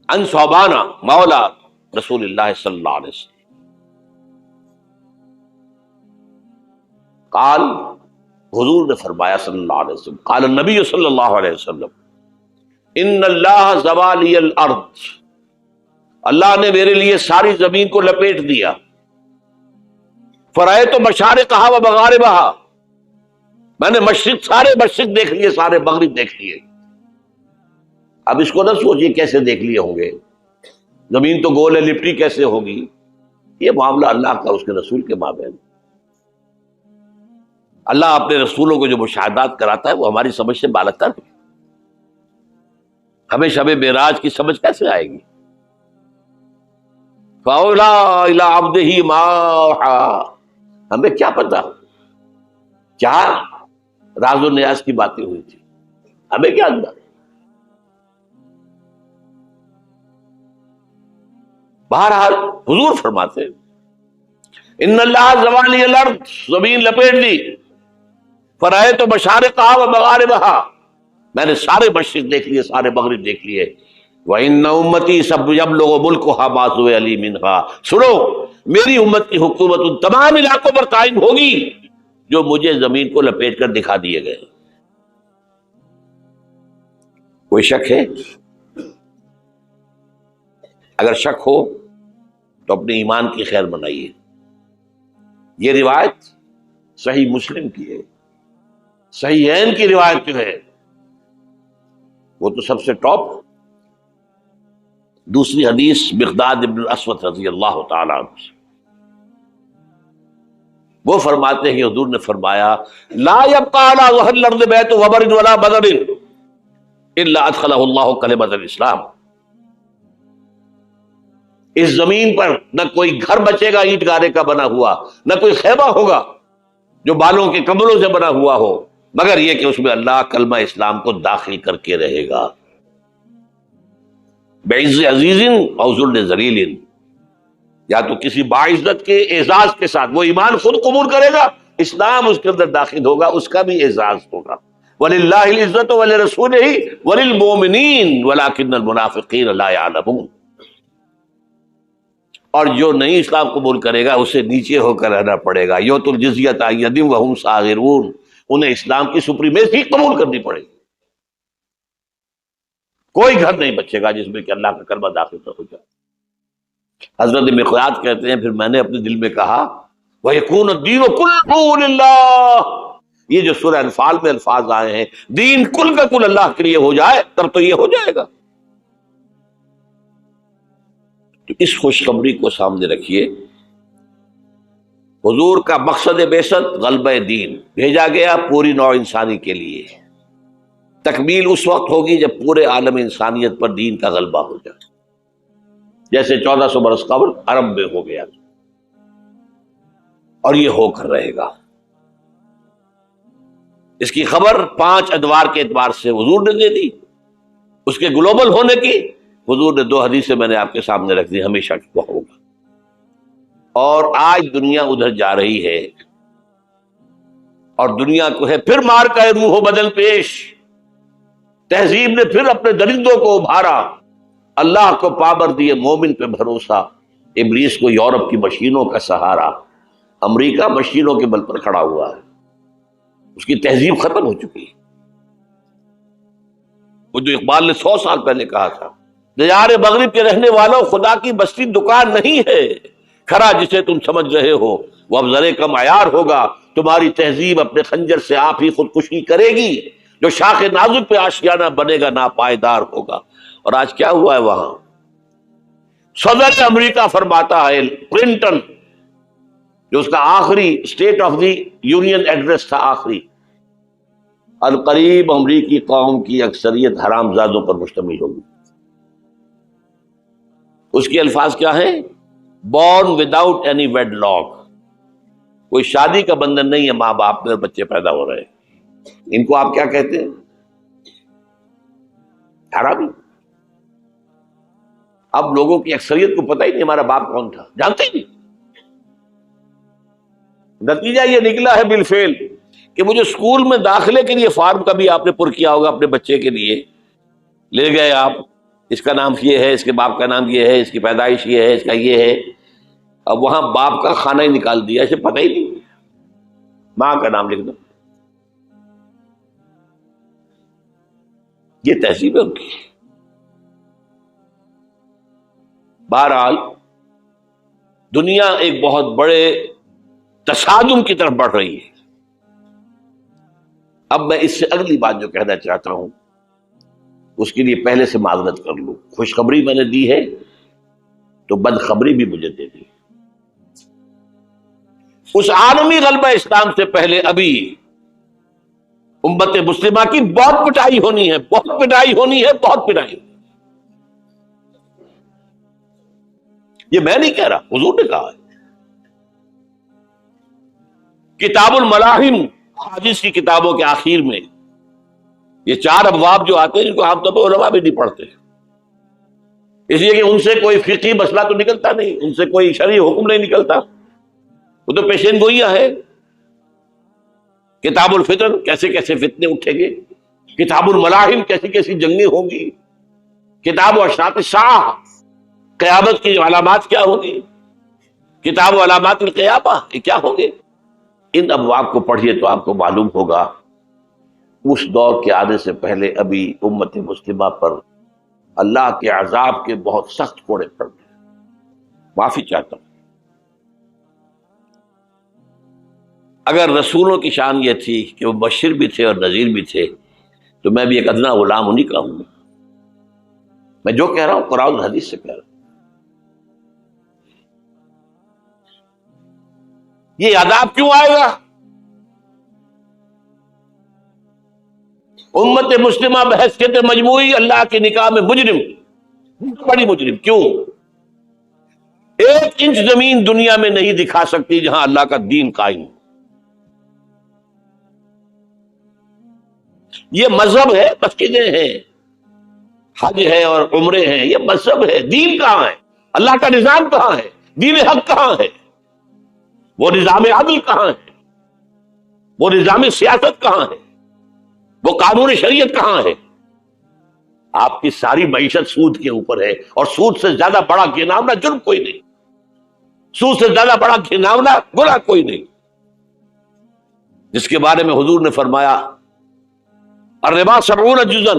ان ثوبان مولا رسول اللہ صلی اللہ علیہ وسلم قال، حضور نے فرمایا صلی اللہ علیہ وسلم، قال النبی صلی اللہ علیہ وسلم ان اللہ زوالی الارض، اللہ نے میرے لیے ساری زمین کو لپیٹ دیا. فرائے تو مشارقہا و مغاربہا، میں نے سارے مشرق دیکھ لیے، سارے مغرب دیکھ لیے. اب اس کو نہ سوچیے کیسے دیکھ لیے ہوں گے، زمین تو گول ہے، لپٹی کیسے ہوگی. یہ معاملہ اللہ کا اس کے رسول کے مابین. اللہ اپنے رسولوں کو جو مشاہدات کراتا ہے وہ ہماری سمجھ سے بالاتر ہے. ہمیں شب معراج کی سمجھ کیسے آئے گی؟ فَأَوْلَىٰ إِلَىٰ عَبْدِهِ مَا أَوْحَىٰ، ہمیں کیا پتا کیا راز و نیاز کی باتیں ہوئی تھی، ہمیں کیا اندازہ. بہرحال حضور فرماتے ان اللہ زوالی الارض، زمین لپیٹ دی. فرائے تو مشارقہا و مغاربہا، میں نے سارے مشرق دیکھ لیے، سارے مغرب دیکھ لیے. وَإِنَّ أُمَّتِي سَيَبْلُغُ مُلْكُهَا مَا ذُوِّيَ لِي مِنْهَا، سنو میری امت کی حکومت ان تمام علاقوں پر قائم ہوگی جو مجھے زمین کو لپیٹ کر دکھا دیے گئے. کوئی شک ہے؟ اگر شک ہو تو اپنے ایمان کی خیر بنائیے. یہ روایت صحیح مسلم کی ہے. صحیحین کی روایت جو ہے وہ تو سب سے ٹاپ. دوسری حدیث مقداد ابن الاسود رضی اللہ تعالیٰ عنہ سے، وہ فرماتے ہیں کہ حضور نے فرمایا لا يبقى على ظهر الارض بيت وبر ولا بدر الا ادخله الله كلمة الاسلام. اس زمین پر نہ کوئی گھر بچے گا اینٹ گارے کا بنا ہوا، نہ کوئی خیمہ ہوگا جو بالوں کے کمبلوں سے بنا ہوا ہو، مگر یہ کہ اس میں اللہ کلمہ اسلام کو داخل کر کے رہے گا. بعز عزیز او ذل ذلیل، یا تو کسی باعزت کے اعزاز کے ساتھ وہ ایمان خود قبول کرے گا، اسلام اس کے اندر داخل ہوگا، اس کا بھی اعزاز ہوگا. وَلِلَّهِ الْعِزَّةُ وَلِرَسُولِهِ وَلِلْمُؤْمِنِينَ وَلَكِنَّ الْمُنَافِقِينَ لَا يَعْلَمُونَ. اور جو نہیں اسلام قبول کرے گا اسے نیچے ہو کر رہنا پڑے گا. یؤتُوا الْجِزْیَۃَ عَن یَدٍ وَهُمْ صَاغِرُونَ، انہیں اسلام کی سپریمیسی قبول کرنی پڑے گی. کوئی گھر نہیں بچے گا جس میں کہ اللہ کا کلمہ داخل نہ ہو جائے. حضرت مقداد کہتے ہیں پھر میں نے اپنے دل میں کہا وَيَكُونُ الدِّينُ كُلُّهُ لِلَّهِ، یہ جو سورہ انفال میں الفاظ آئے ہیں دین کل کا کل اللہ کے لیے ہو جائے تب تو یہ ہو جائے گا. تو اس خوشخبری کو سامنے رکھیے. حضور کا مقصد بعثت غلبہ دین، بھیجا گیا پوری نوع انسانی کے لیے. تکمیل اس وقت ہوگی جب پورے عالم انسانیت پر دین کا غلبہ ہو جائے، جیسے 1400 برس قبل عرب میں ہو گیا، اور یہ ہو کر رہے گا. اس کی خبر 5 ادوار کے اعتبار سے حضور نے دے دی. اس کے گلوبل ہونے کی حضور نے 2 حدیثیں میں نے آپ کے سامنے رکھ دی، ہمیشہ وہ ہوگا. اور آج دنیا ادھر جا رہی ہے، اور دنیا کو ہے پھر مار کا روح و بدل پیش. تہذیب نے پھر اپنے درندوں کو ابھارا. اللہ کو پابر دیے مومن پہ بھروسہ، ابلیس کو یورپ کی مشینوں کا سہارا. امریکہ مشینوں کے بل پر کھڑا ہوا ہے، اس کی تہذیب ختم ہو چکی ہے. وہ جو اقبال نے 100 سال پہلے کہا تھا، دیار مغرب کے رہنے والوں خدا کی بستی دکان نہیں ہے، کھرا جسے تم سمجھ رہے ہو وہ اب ذرے کم عیار ہوگا. تمہاری تہذیب اپنے خنجر سے آپ ہی خودکشی کرے گی، جو شاخ نازک پہ آشیانہ بنے گا ناپائیدار ہوگا. اور آج کیا ہوا ہے وہاں؟ صدر امریکہ فرماتا ہے، کلنٹن جو اس کا آخری state of the union address تھا آخری، القریب امریکی قوم کی اکثریت حرام زادوں پر مشتمل ہوگی. اس کے الفاظ کیا ہیں؟ Born without any wedlock, کوئی شادی کا بندھن نہیں ہے ماں باپ میں، بچے پیدا ہو رہے ہیں. ان کو آپ کیا کہتے ہیں؟ حرامی. اب لوگوں کی اکثریت کو پتہ ہی نہیں ہمارا باپ کون تھا، جانتے ہی نہیں. نتیجہ یہ نکلا ہے بالفعل کہ وہ جو اسکول میں داخلے کے لیے فارم کبھی آپ نے پر کیا ہوگا اپنے بچے کے لیے، لے گئے آپ، اس کا نام یہ ہے، اس کے باپ کا نام یہ ہے، اس کی پیدائش یہ ہے، اس کا یہ ہے. اب وہاں باپ کا خانہ ہی نکال دیا، اسے پتہ ہی نہیں، ماں کا نام لکھ دو. یہ تہذیب ہے ان کی. بہرحال دنیا ایک بہت بڑے تصادم کی طرف بڑھ رہی ہے. اب میں اس سے اگلی بات جو کہنا چاہتا ہوں اس کے لیے پہلے سے معذرت کر لوں. خوشخبری میں نے دی ہے تو بدخبری بھی مجھے دے دی. اس عالمی غلبہ اسلام سے پہلے ابھی امت مسلمہ کی بہت پٹائی ہونی ہے، بہت پٹائی ہونی ہے، بہت پٹائی. یہ میں نہیں کہہ رہا، حضور نے کہا ہے. کتاب الملاحم حدیث کی کتابوں کے آخر میں یہ 4 ابواب جو آتے ہیں ان کو عام طور پر علماء بھی نہیں پڑھتے، اس لیے کہ ان سے کوئی فقہی مسئلہ تو نکلتا نہیں، ان سے کوئی شرعی حکم نہیں نکلتا، وہ تو پیشین گوئیاں ہے. کتاب الفتن کیسے کیسے فتنے اٹھیں گے، کتاب الملاحم کیسی کیسی جنگیں ہوں گی، کتاب اشراط الساعہ قیامت کی علامات کیا ہوں گی، کتاب علامات القیامہ یہ کیا ہوں گے. ان ابواب کو پڑھیے تو آپ کو معلوم ہوگا اس دور کے آنے سے پہلے ابھی امت مسلمہ پر اللہ کے عذاب کے بہت سخت کوڑے پڑ گئے، معافی چاہتا ہوں۔ اگر رسولوں کی شان یہ تھی کہ وہ مبشر بھی تھے اور نذیر بھی تھے، تو میں بھی ایک ادنا غلام انہیں کا ہوں۔ میں جو کہہ رہا ہوں قرآن اور حدیث سے کہہ رہا ہوں۔ یہ عذاب کیوں آئے گا؟ امت مسلمہ بحیثیت مجموعی اللہ کی نگاہ میں مجرم، بڑی مجرم۔ کیوں؟ ایک انچ زمین دنیا میں نہیں دکھا سکتی جہاں اللہ کا دین قائم۔ یہ مذہب ہے، مسجدیں ہیں، حج ہے اور عمرے ہیں، یہ مذہب ہے۔ دین کہاں ہے؟ اللہ کا نظام کہاں ہے؟ دین حق کہاں ہے؟ وہ نظام عدل کہاں ہے؟ وہ نظام سیاست کہاں ہے؟ وہ قانون شریعت کہاں ہے؟ آپ کی ساری معیشت سود کے اوپر ہے، اور سود سے زیادہ بڑا گناونا جرم کوئی نہیں، سود سے زیادہ بڑا گناونا گناہ کوئی نہیں، جس کے بارے میں حضور نے فرمایا الربا 70 جزءا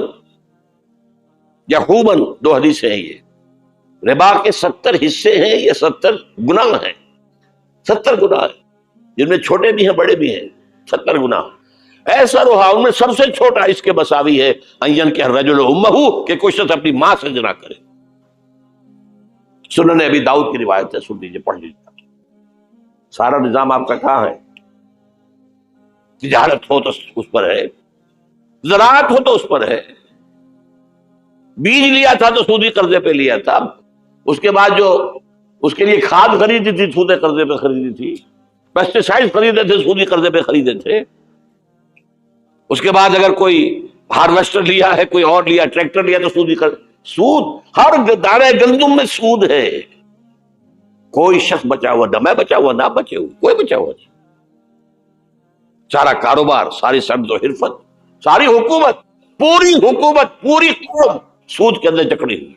یحوما، 2 حدیثیں ہیں یہ۔ ربا کے 70 حصے ہیں، یہ 70 گناہ ہیں، 70 گناہ ہیں، جن میں چھوٹے بھی ہیں بڑے بھی ہیں، 70 گناہ۔ ایسا روحا ان میں سب سے چھوٹا اس کے مساوی ہے ان کے الرجل امہ، کہ کوئی شخص اپنی ماں سے زنا کرے۔ سنن ابی داؤد کی روایت ہے، سن لیجیے، پڑھ لیجیے۔ سارا نظام آپ کا کہاں ہے؟ تجارت ہو تو اس پر ہے، زراعت ہو تو اس پر ہے، بیج لیا تھا تو سودی قرضے پہ لیا تھا، اس کے بعد جو اس کے لیے کھاد خریدی تھی سودی قرضے پہ خریدی تھی، پیسٹی سائڈ خریدے تھے سودی قرضے پہ خریدے تھے، اس کے بعد اگر کوئی ہارویسٹر لیا ہے، کوئی اور لیا، ٹریکٹر لیا تو سودی قرض، سود ہر دانے گندم میں سود ہے۔ کوئی شخص بچا ہوا نہ، میں بچا ہوا نہ بچے ہوا، کوئی بچا ہوا نہیں۔ سارا کاروبار، ساری سمت و حرفت، ساری حکومت، پوری حکومت، پوری قوم سود کے اندر جکڑی ہوئی،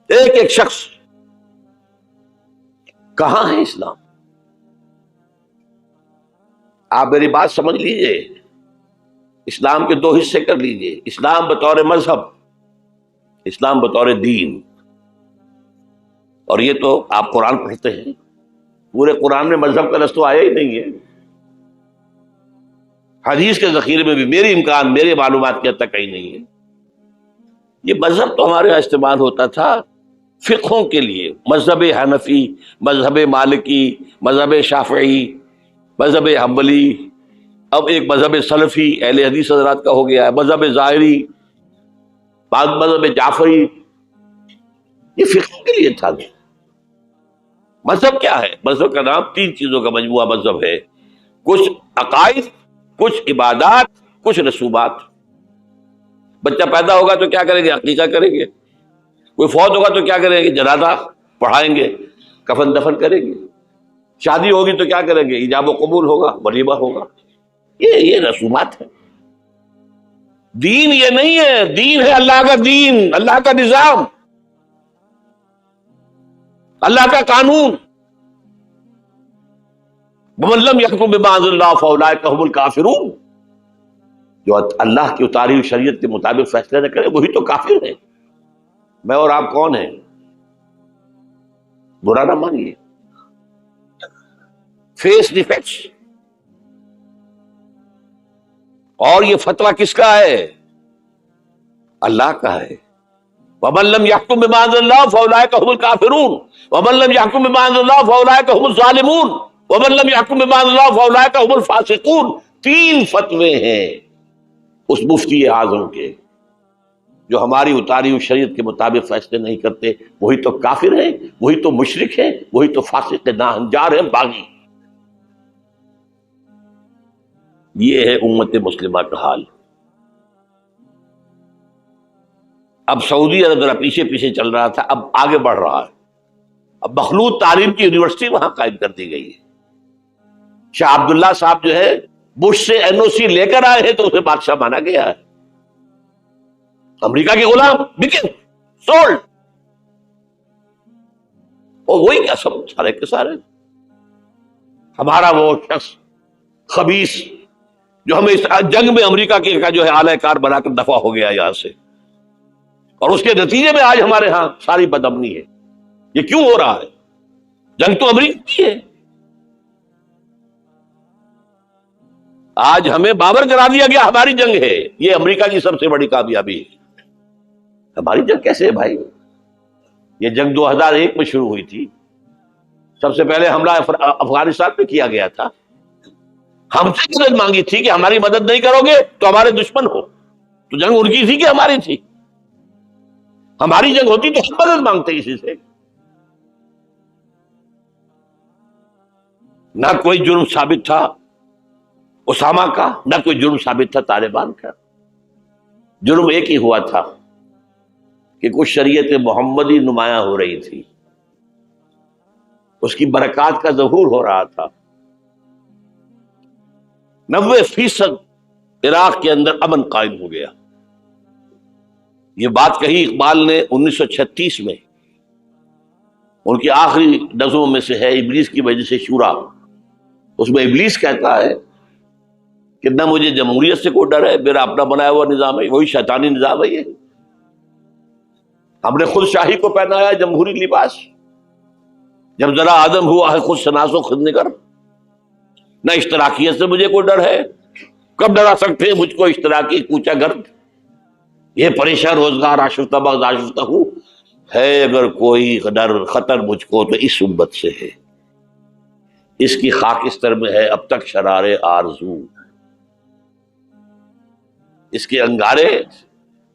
ایک ایک شخص۔ کہاں ہے اسلام؟ آپ میری بات سمجھ لیجئے، اسلام کے 2 حصے کر لیجئے، اسلام بطور مذہب، اسلام بطور دین۔ اور یہ تو آپ قرآن پڑھتے ہیں، پورے قرآن میں مذہب کا لفظ تو آیا ہی نہیں ہے۔ حدیث کے ذخیرے میں بھی میری امکان، میرے معلومات کے حد تک کہیں نہیں ہے۔ یہ مذہب تو ہمارے یہاں استعمال ہوتا تھا فقہوں کے لیے، مذہب حنفی، مذہب مالکی، مذہب شافعی، مذہب حنبلی، اب ایک مذہب سلفی اہل حدیث حضرات کا ہو گیا ہے، مذہب ظاہری، بعض مذہب جعفری، یہ فقہ کے لیے تھا۔ مذہب کیا ہے؟ مذہب کا نام 3 چیزوں کا مجموعہ مذہب ہے، کچھ عقائد، کچھ عبادات، کچھ رسومات۔ بچہ پیدا ہوگا تو کیا کریں گے؟ عقیقہ کریں گے۔ کوئی فوت ہوگا تو کیا کریں گے؟ جنازہ پڑھائیں گے، کفن دفن کریں گے۔ شادی ہوگی تو کیا کریں گے؟ ایجاب و قبول ہوگا، ولیمہ ہوگا۔ یہ رسومات ہے۔ دین یہ نہیں ہے، دین ہے اللہ کا دین، اللہ کا نظام، اللہ کا قانون۔ وَمَن لَّمْ يَحْكُم بِمَا أَنزَلَ اللَّهُ فَأُولَٰئِكَ هُمُ الْكَافِرُونَ، جو اللہ کی اتاری ہوئی شریعت کے مطابق فیصلے نہ کرے وہی تو کافر ہے۔ میں اور آپ کون ہیں؟ برا نہ مانیے، فیس دی فیکٹس۔ اور یہ فتویٰ کس کا ہے؟ اللہ کا ہے۔ وَمَن لَّمْ يَحْكُم بِمَا أَنزَلَ اللَّهُ فَأُولَٰئِكَ هُمُ الْكَافِرُونَ وَمَن لَّمْ يَحْكُم بِمَا أَنزَلَ اللَّهُ فَأُولَٰئِكَ هُمُ الظَّالِمُونَ وَمَن لَّمْ يَحْكُم بِمَا أَنزَلَ اللَّهُ فَأُولَٰئِكَ هُمُ الْفَاسِقُونَ۔ 3 فتوے ہیں اس مفتی اعظم کے، جو ہماری اتاری ہوئی شریعت کے مطابق فیصلے نہیں کرتے، وہی تو کافر ہیں، وہی تو مشرک ہیں، وہی تو فاسق ناہنجار ہیں، باغی۔ یہ ہے امت مسلمہ کا حال۔ اب سعودی عرب ذرا پیچھے پیچھے چل رہا تھا، اب آگے بڑھ رہا ہے۔ اب مخلوط تعلیم کی یونیورسٹی وہاں قائم کر دی گئی ہے۔ شاہ عبداللہ صاحب جو ہے بش سے NOC لے کر آئے ہیں تو اسے بادشاہ مانا گیا ہے۔ امریکہ کے غلام بکے، سولڈ، اور وہی کیا سب سارے کے سارے ہمارا وہ شخص خبیث جو ہمیں اس جنگ میں امریکہ کے کا جو ہے اعلی کار بنا کر دفع ہو گیا یہاں سے، اور اس کے نتیجے میں آج ہمارے ہاں ساری بدامنی ہے. یہ کیوں ہو رہا ہے؟ جنگ تو امریکہ کی ہے. آج ہمیں بابر کرا دیا گیا ہماری جنگ ہے. یہ امریکہ کی سب سے بڑی کامیابی ہے. ہماری جنگ کیسے ہے بھائی؟ یہ جنگ 2001 میں شروع ہوئی تھی. سب سے پہلے حملہ افغانستان میں کیا گیا تھا. ہم سے مدد مانگی تھی کہ ہماری مدد نہیں کرو گے تو ہمارے دشمن ہو. تو جنگ ان کی تھی کہ ہماری تھی؟ ہماری جنگ ہوتی تو ہم مدد مانگتے کسی سے. نہ کوئی جرم ثابت تھا اسامہ کا، نہ کوئی جرم ثابت تھا طالبان کا. جرم ایک ہی ہوا تھا کہ کچھ شریعت محمدی نمایاں ہو رہی تھی، اس کی برکات کا ظہور ہو رہا تھا. 90% عراق کے اندر امن قائم ہو گیا. یہ بات کہی اقبال نے 1936 میں. ان کی آخری نظموں میں سے ہے ابلیس کی وجہ سے شورا. اس میں ابلیس کہتا ہے کہ نہ مجھے جمہوریت سے کوئی ڈر ہے، میرا اپنا بنایا ہوا نظام ہے، وہی شیطانی نظام ہے. یہ ہم نے خود شاہی کو پہنایا جمہوری لباس. جب ذرا آدم ہوا ہے خود شناس و خود نگر. نہ اشتراکیت سے مجھے کوئی ڈر ہے، کب ڈرا سکتے ہیں مجھ کو اشتراکی کوچا گرد. یہ پریشان روزگار آشفتہ بغض آشفتہ ہوں ہے، اگر کوئی ڈر خطر مجھ کو تو اس امت سے ہے. اس کی خاکستر میں ہے اب تک شرار آرزو. اس کے انگارے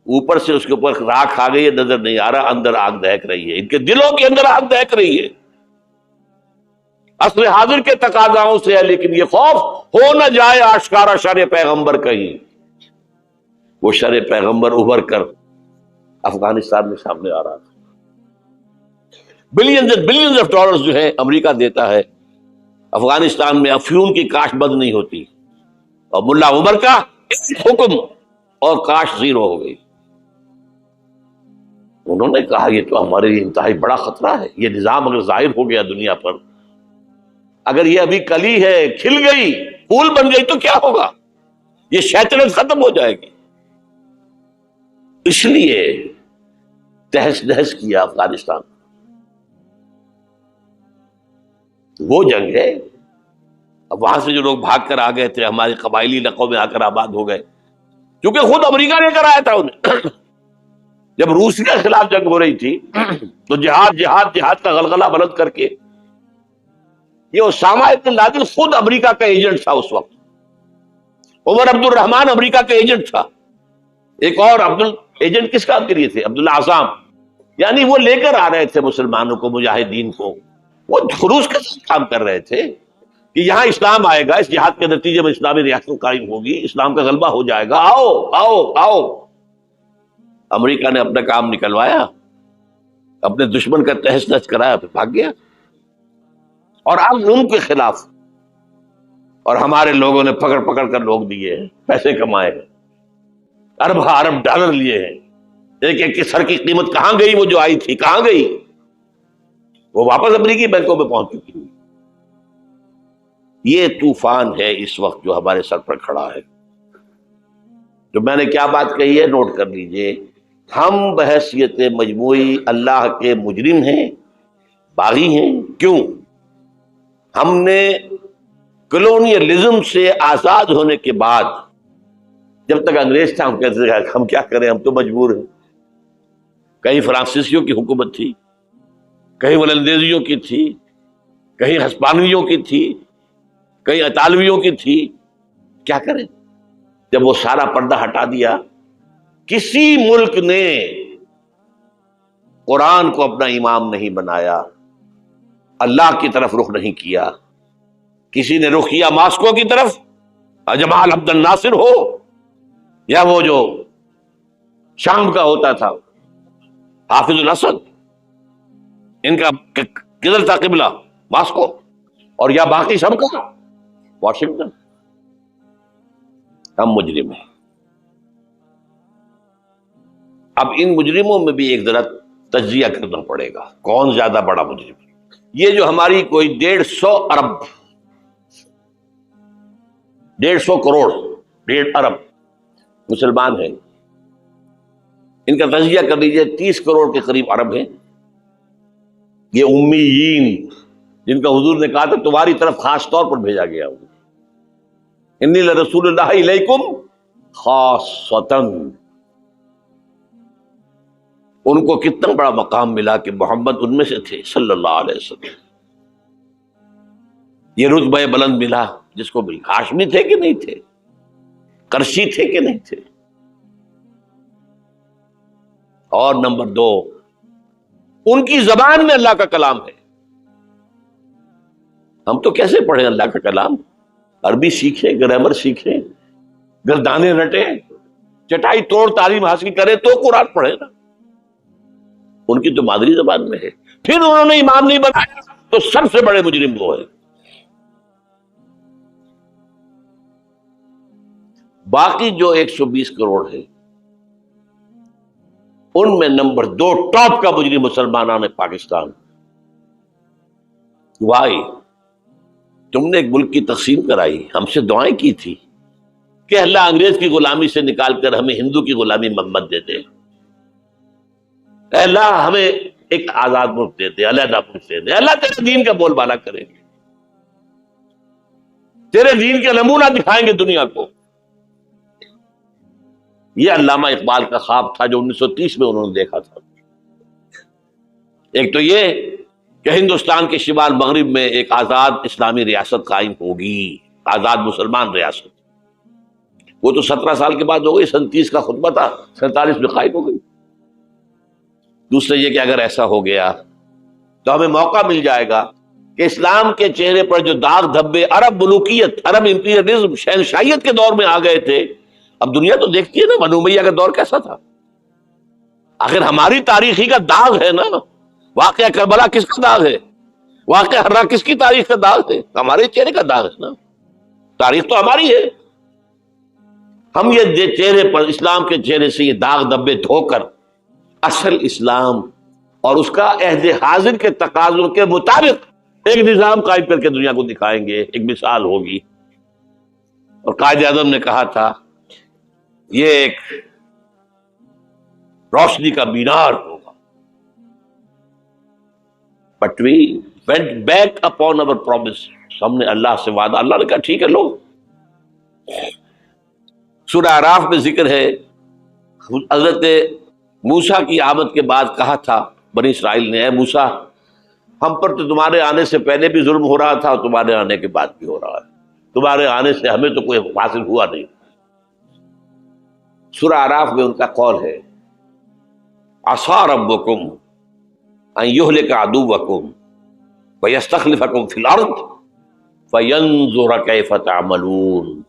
اوپر سے اس کے اوپر راکھ آ گئی ہے، نظر نہیں آ رہا، اندر آگ دہک رہی ہے. ان کے دلوں کے اندر آگ دہک رہی ہے. عصر حاضر کے تقاضاؤں سے ہے، لیکن یہ خوف ہو نہ جائے آشکارا شر پیغمبر کہیں. وہ شر پیغمبر ابھر کر افغانستان میں سامنے آ رہا تھا. بلینز آف ڈالرز جو ہے امریکہ دیتا ہے افغانستان میں. افیون کی کاشت بند نہیں ہوتی، اور ملا عمر کا ایک حکم اور کاشت زیرو ہو گئی. انہوں نے کہا یہ تو ہمارے لیے انتہائی بڑا خطرہ ہے. یہ نظام اگر ظاہر ہو گیا دنیا پر، اگر یہ ابھی کلی ہے، کھل گئی، پھول بن گئی تو کیا ہوگا؟ یہ شیطنت ختم ہو جائے گی. اس لیے تہس نہس کیا افغانستان. وہ جنگ ہے. اب وہاں سے جو لوگ بھاگ کر آ گئے تھے ہمارے قبائلی علاقوں میں آ کر آباد ہو گئے، کیونکہ خود امریکہ نے کرایا تھا انہیں. جب روس کے خلاف جنگ ہو رہی تھی تو جہاد جہاد جہاد کا غلغلہ بلند کر کے یہ اسامہ ابن لادن خود امریکہ کا ایجنٹ تھا اس وقت. عمر عبد الرحمان امریکہ کا ایجنٹ تھا. ایک اور ایجنٹ کس کام کے لیے تھے؟ عبداللہ اعظم. یعنی وہ لے کر آ رہے تھے مسلمانوں کو، مجاہدین کو. وہ روس کے ساتھ کام کر رہے تھے کہ یہاں اسلام آئے گا، اس جہاد کے نتیجے میں اسلامی ریاست قائم ہوگی، اسلام کا غلبہ ہو جائے گا. آؤ آؤ آؤ. امریکہ نے اپنا کام نکلوایا، اپنے دشمن کا تہس نہس کرایا، پھر بھاگ گیا. اور اب ان کے خلاف اور ہمارے لوگوں نے پکڑ پکڑ کر لوگ دیے ہیں، پیسے کمائے ہیں، ارب ڈالر لیے ہیں. ایک ایک کے سر کی قیمت کہاں گئی؟ وہ جو آئی تھی کہاں گئی؟ وہ واپس امریکی بینکوں میں پہنچ چکی. یہ طوفان ہے اس وقت جو ہمارے سر پر کھڑا ہے. جو میں نے کیا بات کہی ہے نوٹ کر لیجئے. ہم بحیثیت مجموعی اللہ کے مجرم ہیں، باغی ہیں. کیوں؟ ہم نے کلونیلزم سے آزاد ہونے کے بعد، جب تک انگریز تھا ہم کہتے تھے ہم کیا کریں، ہم تو مجبور ہیں. کہیں فرانسیسیوں کی حکومت تھی، کہیں ولندیزیوں کی تھی، کہیں ہسپانویوں کی تھی، کہیں اطالویوں کی تھی. کیا کریں؟ جب وہ سارا پردہ ہٹا دیا، کسی ملک نے قرآن کو اپنا امام نہیں بنایا، اللہ کی طرف رخ نہیں کیا. کسی نے رخ کیا ماسکو کی طرف، جمال عبد الناصر ہو یا وہ جو شام کا ہوتا تھا حافظ الاسد، ان کا کدھر تھا قبلہ؟ ماسکو. اور یا باقی سب کا واشنگٹن. ہم مجرم ہیں. اب ان مجرموں میں بھی ایک ذرا تجزیہ کرنا پڑے گا، کون زیادہ بڑا مجرم ہے. یہ جو ہماری کوئی 150 ارب 150 کروڑ 1.5 ارب مسلمان ہیں، ان کا تجزیہ کر لیجیے، 30 کروڑ کے قریب عرب ہیں، یہ امیین جن کا حضور نے کہا تھا تمہاری طرف خاص طور پر بھیجا گیا ہوں، انی لرسول اللہ الیکم خاصۃً۔ ان کو کتنا بڑا مقام ملا کہ محمد ان میں سے تھے صلی اللہ علیہ وسلم، یہ رتبہ بلند ملا جس کو ملا۔ ہاشمی تھے کہ نہیں تھے؟ قرشی تھے کہ نہیں تھے؟ اور نمبر 2، ان کی زبان میں اللہ کا کلام ہے۔ ہم تو کیسے پڑھیں اللہ کا کلام؟ عربی سیکھیں، گرامر سیکھیں، گردانے رٹیں، چٹائی توڑ تعلیم حاصل کریں تو قرآن پڑھیں نا۔ ان کی تو مادری زبان میں ہے، پھر انہوں نے امام نہیں بنایا تو سب سے بڑے مجرم وہ ہے۔ باقی جو 120 کروڑ ہے ان میں نمبر 2 ٹاپ کا مجرم مسلمانان پاکستان۔ وائی تم نے ایک ملک کی تقسیم کرائی، ہم سے دعائیں کی تھی کہ اللہ انگریز کی غلامی سے نکال کر ہمیں ہندو کی غلامی محمد دے دے، اے اللہ ہمیں ایک آزاد ملک دے دے، علیحدہ ملک دے دے، اللہ تیرے دین کا بول بالا کریں گے، تیرے دین کے نمونہ دکھائیں گے دنیا کو۔ یہ علامہ اقبال کا خواب تھا جو 1930 میں انہوں نے دیکھا تھا۔ ایک تو یہ کہ ہندوستان کے شمال مغرب میں ایک آزاد اسلامی ریاست قائم ہوگی، آزاد مسلمان ریاست۔ وہ تو 17 سال کے بعد ہو گئی، 37 کا خطبہ تھا، 47 میں قائم ہو گئی۔ دوسرے یہ کہ اگر ایسا ہو گیا تو ہمیں موقع مل جائے گا کہ اسلام کے چہرے پر جو داغ دھبے عرب ملوکیت، عرب امپیریلزم، شہنشاہیت کے دور میں آ گئے تھے، اب دنیا تو دیکھتی ہے نا بنو امیہ کا دور کیسا تھا۔ آخر ہماری تاریخی کا داغ ہے نا، واقعہ کربلا کس کا داغ ہے؟ واقعہ ہررا کس کی تاریخ کا داغ ہے؟ ہمارے چہرے کا داغ ہے نا، تاریخ تو ہماری ہے۔ ہم یہ چہرے پر، اسلام کے چہرے سے یہ داغ دبے دھو کر اصل اسلام اور اس کا عہد حاضر کے تقاضوں کے مطابق ایک نظام قائم کر کے دنیا کو دکھائیں گے، ایک مثال ہوگی۔ اور قائد اعظم نے کہا تھا یہ ایک روشنی کا مینار ہوگا۔ But we went back upon our promise، ہم نے اللہ سے وعدہ، اللہ نے کہا ٹھیک ہے لو۔ سورہ اعراف میں ذکر ہے حضرت موسیٰ کی آمد کے بعد کہا تھا بنی اسرائیل نے، اے موسیٰ ہم پر تو تمہارے آنے سے پہلے بھی ظلم ہو رہا تھا اور تمہارے آنے کے بعد بھی ہو رہا ہے، تمہارے آنے سے ہمیں تو کوئی حاصل ہوا نہیں۔ سورہ اعراف میں ان کا قول ہے عصا ربکم ان یہلک عدوکم ویستخلفکم فی الارض فینظر کیف تعملون۔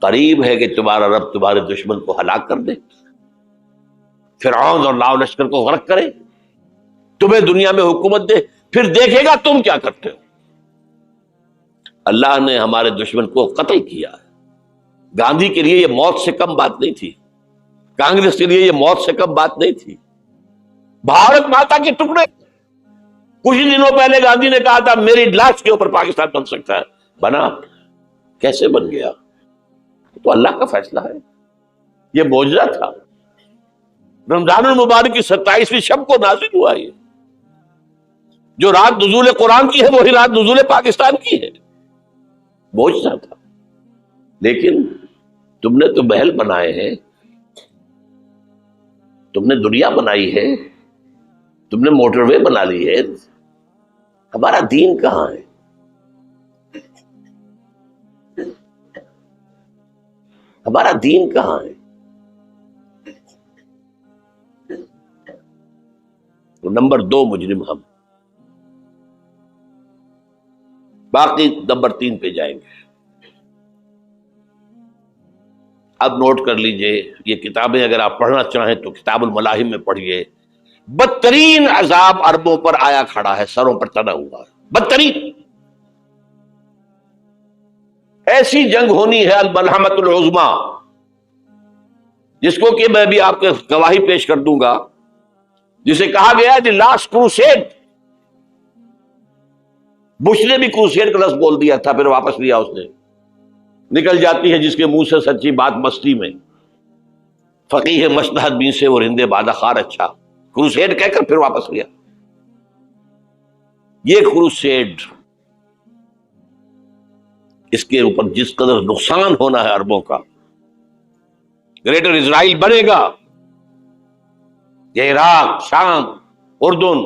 قریب ہے کہ تمہارا رب تمہارے دشمن کو ہلاک کر دے، فرعون اور لاؤ لشکر کو غرق کرے، تمہیں دنیا میں حکومت دے، پھر دیکھے گا تم کیا کرتے ہو۔ اللہ نے ہمارے دشمن کو قتل کیا ہے۔ گاندھی کے لیے یہ موت سے کم بات نہیں تھی، کانگریس کے لیے یہ موت سے کم بات نہیں تھی۔ بھارت ماتا کے ٹکڑے، کچھ دنوں پہلے گاندھی نے کہا تھا میری لاش کے اوپر پاکستان بن سکتا ہے، بنا؟ کیسے بن گیا؟ تو اللہ کا فیصلہ ہے، یہ معجزہ تھا۔ رمضان المبارک کی 27ویں شب کو نازل ہوا یہ، جو رات نزول قرآن کی ہے وہی رات نزول پاکستان کی ہے، معجزہ تھا۔ لیکن تم نے تو محل بنائے ہیں، تم نے دنیا بنائی ہے، تم نے موٹر وے بنا لی ہے، ہمارا دین کہاں ہے؟ ہمارا دین کہاں ہے؟ نمبر 2 مجرم ہم، باقی نمبر 3 پہ جائیں گے۔ اب نوٹ کر لیجئے، یہ کتابیں اگر آپ پڑھنا چاہیں تو کتاب الملاحم میں پڑھیے۔ بدترین عذاب عربوں پر آیا کھڑا ہے، سروں پر تنا ہوا ہے، بدترین۔ ایسی جنگ ہونی ہے الملحمۃ العظمیٰ، جس کو کہ میں بھی آپ کے گواہی پیش کر دوں گا، جسے کہا گیا ہے دی لاسٹ کروسیڈ۔ بش نے بھی کروسیڈ کا لفظ بول دیا تھا، پھر واپس لیا اس نے، نکل جاتی ہے جس کے منہ سے سچی بات مستی میں۔ فقیہ مصلحت بین سے وہ رندے بادہ خار اچھا، کروسیڈ کہہ کر پھر واپس گیا۔ یہ کروسیڈ، اس کے اوپر جس قدر نقصان ہونا ہے عربوں کا، گریٹر اسرائیل بنے گا، یہ عراق، شام، اردن،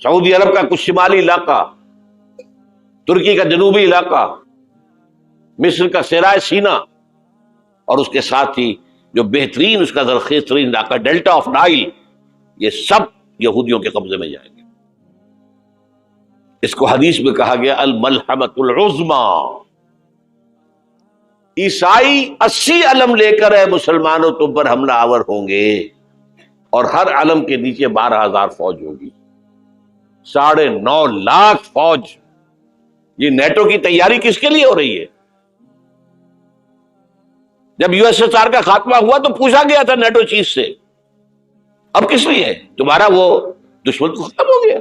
سعودی عرب کا کچھ شمالی علاقہ، ترکی کا جنوبی علاقہ، مصر کا صحرائے سینا، اور اس کے ساتھ ہی جو بہترین اس کا زرخیز ترین علاقہ ڈیلٹا آف نائل، یہ سب یہودیوں کے قبضے میں جائیں گے۔ اس کو حدیث میں کہا گیا الملحمۃ العظمی۔ عیسائی 80 علم لے کر ہے مسلمانوں تم پر حملہ آور ہوں گے، اور ہر علم کے نیچے 12,000 فوج ہوگی، 9.5 لاکھ فوج۔ یہ نیٹو کی تیاری کس کے لیے ہو رہی ہے؟ جب یو ایس ایس آر کا خاتمہ ہوا تو پوچھا گیا تھا نیٹو چیف سے، اب کس لیے؟ تمہارا وہ دشمن تو ختم ہو گیا،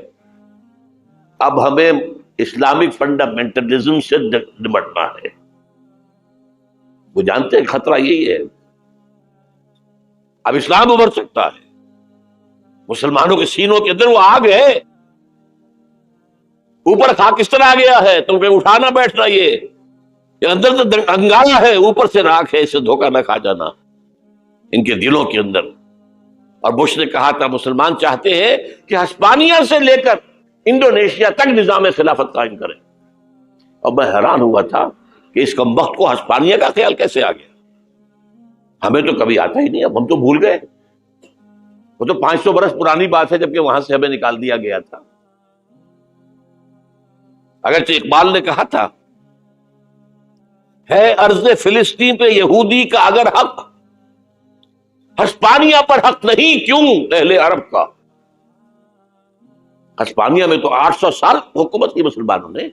اب ہمیں اسلامک فنڈامنٹلزم سے نمٹنا ہے۔ وہ جانتے ہیں خطرہ یہی ہے، اب اسلام ابھر سکتا ہے، مسلمانوں کے سینوں کے اندر وہ آگ ہے، اوپر خاکستر آ گیا ہے، تم پہ اٹھانا بیٹھنا، یہ اندر تو انگارا ہے، اوپر سے راکھ ہے، اسے دھوکہ نہ کھا جانا ان کے دلوں کے اندر۔ اور بش نے کہا تھا مسلمان چاہتے ہیں کہ ہسپانیہ سے لے کر انڈونیشیا تک نظام خلافت قائم کریں، اور میں حیران ہوا تھا کہ اس کمبخت کو ہسپانیہ کا خیال کیسے آ گیا؟ ہمیں تو کبھی آتا ہی نہیں، اب ہم تو بھول گئے، وہ تو 500 برس پرانی بات ہے جبکہ وہاں سے ہمیں نکال دیا گیا تھا۔ اگرچہ اقبال نے کہا تھا ہے ارض فلسطین پہ یہودی کا اگر حق، ہسپانیہ پر حق نہیں کیوں اہل عرب کا؟ ہسپانیہ میں تو 800 سال حکومت کی مسلمانوں نے،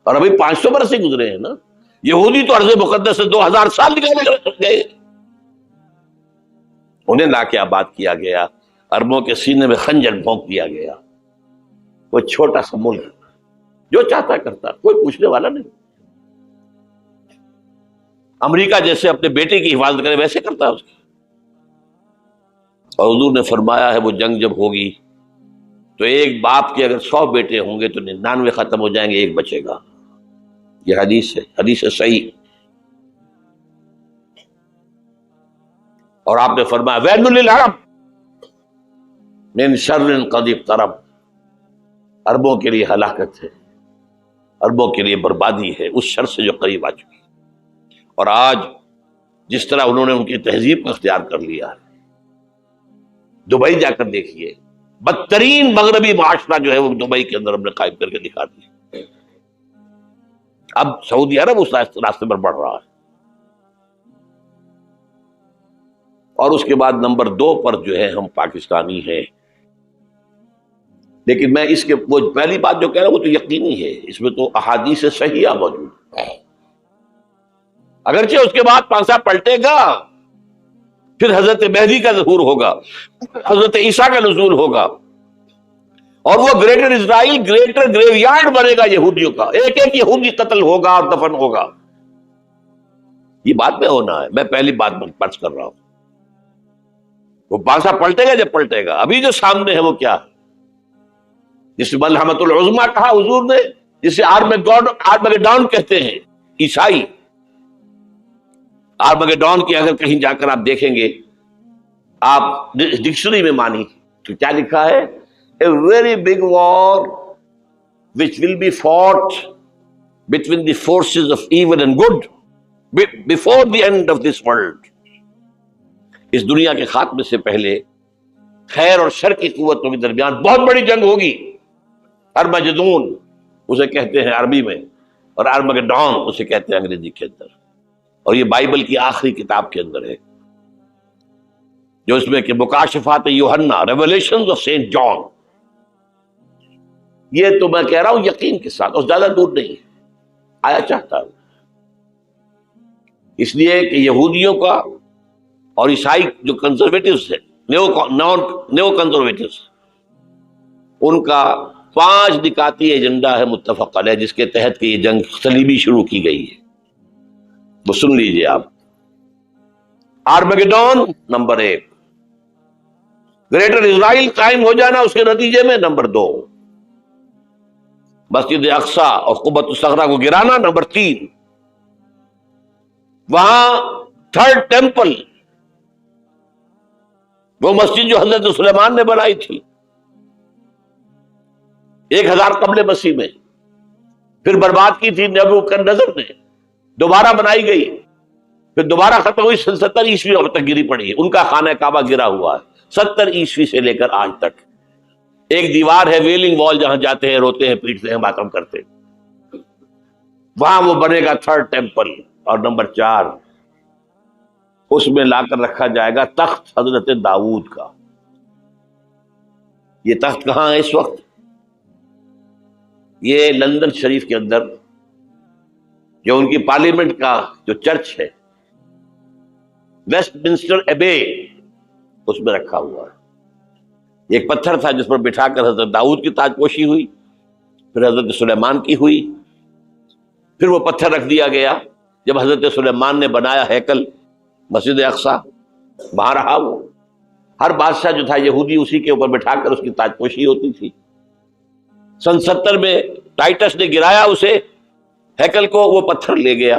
اور ابھی 500 برس سے گزرے ہیں نا۔ یہودی تو ارض مقدس سے 2000 سال نکالے گئے، انہیں لا کے آباد کیا گیا، عربوں کے سینے میں خنجر بھونک دیا گیا۔ وہ چھوٹا سا ملک جو چاہتا کرتا، کوئی پوچھنے والا نہیں۔ امریکہ جیسے اپنے بیٹے کی حفاظت کرے ویسے کرتا ہے اس کی۔ اور حضور نے فرمایا ہے وہ جنگ جب ہوگی تو ایک باپ کے اگر 100 بیٹے ہوں گے تو 99 ختم ہو جائیں گے، ایک بچے گا۔ یہ حدیث ہے، حدیث صحیح۔ اور آپ نے فرمایا ویل للعرب من شر قد اقترب، عربوں کے لیے ہلاکت ہے، عربوں کے لیے بربادی ہے اس شر سے جو قریب آ چکی۔ اور آج جس طرح انہوں نے ان کی تہذیب کو اختیار کر لیا ہے، دبئی جا کر دیکھیے، بدترین مغربی معاشرہ جو ہے وہ دبئی کے اندر ہم نے قائم کر کے دکھا دیا۔ اب سعودی عرب اس راستے پر بڑھ رہا ہے۔ اور اس کے بعد نمبر 2 پر جو ہے ہم پاکستانی ہیں، لیکن میں اس کے وہ پہلی بات جو کہہ رہا ہوں وہ تو یقینی ہے، اس میں تو احادیث صحیحہ موجود ہے۔ اگرچہ اس کے بعد پانسا پلٹے گا، پھر حضرت مہدی کا ظہور ہوگا، حضرت عیسیٰ کا نزول ہوگا، اور وہ گریٹر اسرائیل گریٹر گریو یارڈ بنے گا یہودیوں کا، ایک ایک یہودی قتل ہوگا اور دفن ہوگا۔ یہ بات میں ہونا ہے، میں پہلی بات پرچ کر رہا ہوں۔ وہ پانسا پلٹے گا جب پلٹے گا، ابھی جو سامنے ہے وہ کیا ہے؟ جس ملحمۃ العظمی کہا حضور نے، جسے آرمگیڈون کہتے ہیں عیسائی۔ آرمگیڈون کی اگر کہیں جا کر آپ دیکھیں گے، آپ ڈکشنری میں مانی تو کیا لکھا ہے؟ A very big war which will be fought between the forces of evil and good before the end of this world۔ اس دنیا کے خاتمے سے پہلے خیر اور شر کی قوتوں کے درمیان بہت بڑی جنگ ہوگی۔ ارمجدون اسے کہتے ہیں عربی میں، اور آرمگیڈون اسے کہتے ہیں انگریزی کے اندر، اور یہ بائبل کی آخری کتاب کے اندر ہے، جو اس میں کہ مکاشفات یوحنا، ریولیشنز آف سینٹ جان۔ یہ تو میں کہہ رہا ہوں یقین کے ساتھ، اور زیادہ دور نہیں آیا چاہتا ہوں، اس لیے کہ یہودیوں کا اور عیسائی جو کنزرویٹوز ہیں، نیو کنزرویٹوز، ان کا 5 نکاتی ایجنڈا ہے متفق علیہ، جس کے تحت کہ یہ جنگ صلیبی شروع کی گئی ہے۔ وہ سن لیجئے آپ۔ آرمیگیڈون نمبر 1، گریٹر اسرائیل قائم ہو جانا اس کے نتیجے میں نمبر 2، مسجد اقصی اور قبۃ الصخرہ کو گرانا نمبر 3، وہاں تھرڈ ٹیمپل، وہ مسجد جو حضرت سلیمان نے بنائی تھی 1000 قبل مسیح میں، پھر برباد کی تھی نبوکدنضر نے، دوبارہ بنائی گئی، پھر دوبارہ ختم ہوئی 70 عیسوی اب تک گری پڑی ہے، ان کا خانہ کعبہ گرا ہوا ہے 70 عیسوی سے لے کر آج تک۔ ایک دیوار ہے ویلنگ وال، جہاں جاتے ہیں، روتے ہیں، پیٹتے ہیں، ماتم کرتے ہیں، وہاں وہ بنے گا تھرڈ ٹیمپل۔ اور نمبر 4، اس میں لا کر رکھا جائے گا تخت حضرت داؤد کا۔ یہ تخت کہاں ہے اس وقت؟ یہ لندن شریف کے اندر جو ان کی پارلیمنٹ کا جو چرچ ہے، ویسٹ منسٹر ایبے، اس میں رکھا ہوا ہے۔ ایک پتھر تھا جس پر بٹھا کر حضرت داؤد کی تاج پوشی ہوئی، پھر حضرت سلیمان کی ہوئی، پھر وہ پتھر رکھ دیا گیا جب حضرت سلیمان نے بنایا ہیکل مسجد اقصی، وہاں رہا وہ۔ ہر بادشاہ جو تھا یہودی اسی کے اوپر بٹھا کر اس کی تاج پوشی ہوتی تھی۔ سن 70 میں ٹائٹس نے گرایا اسے، ہیکل کو، وہ پتھر لے گیا،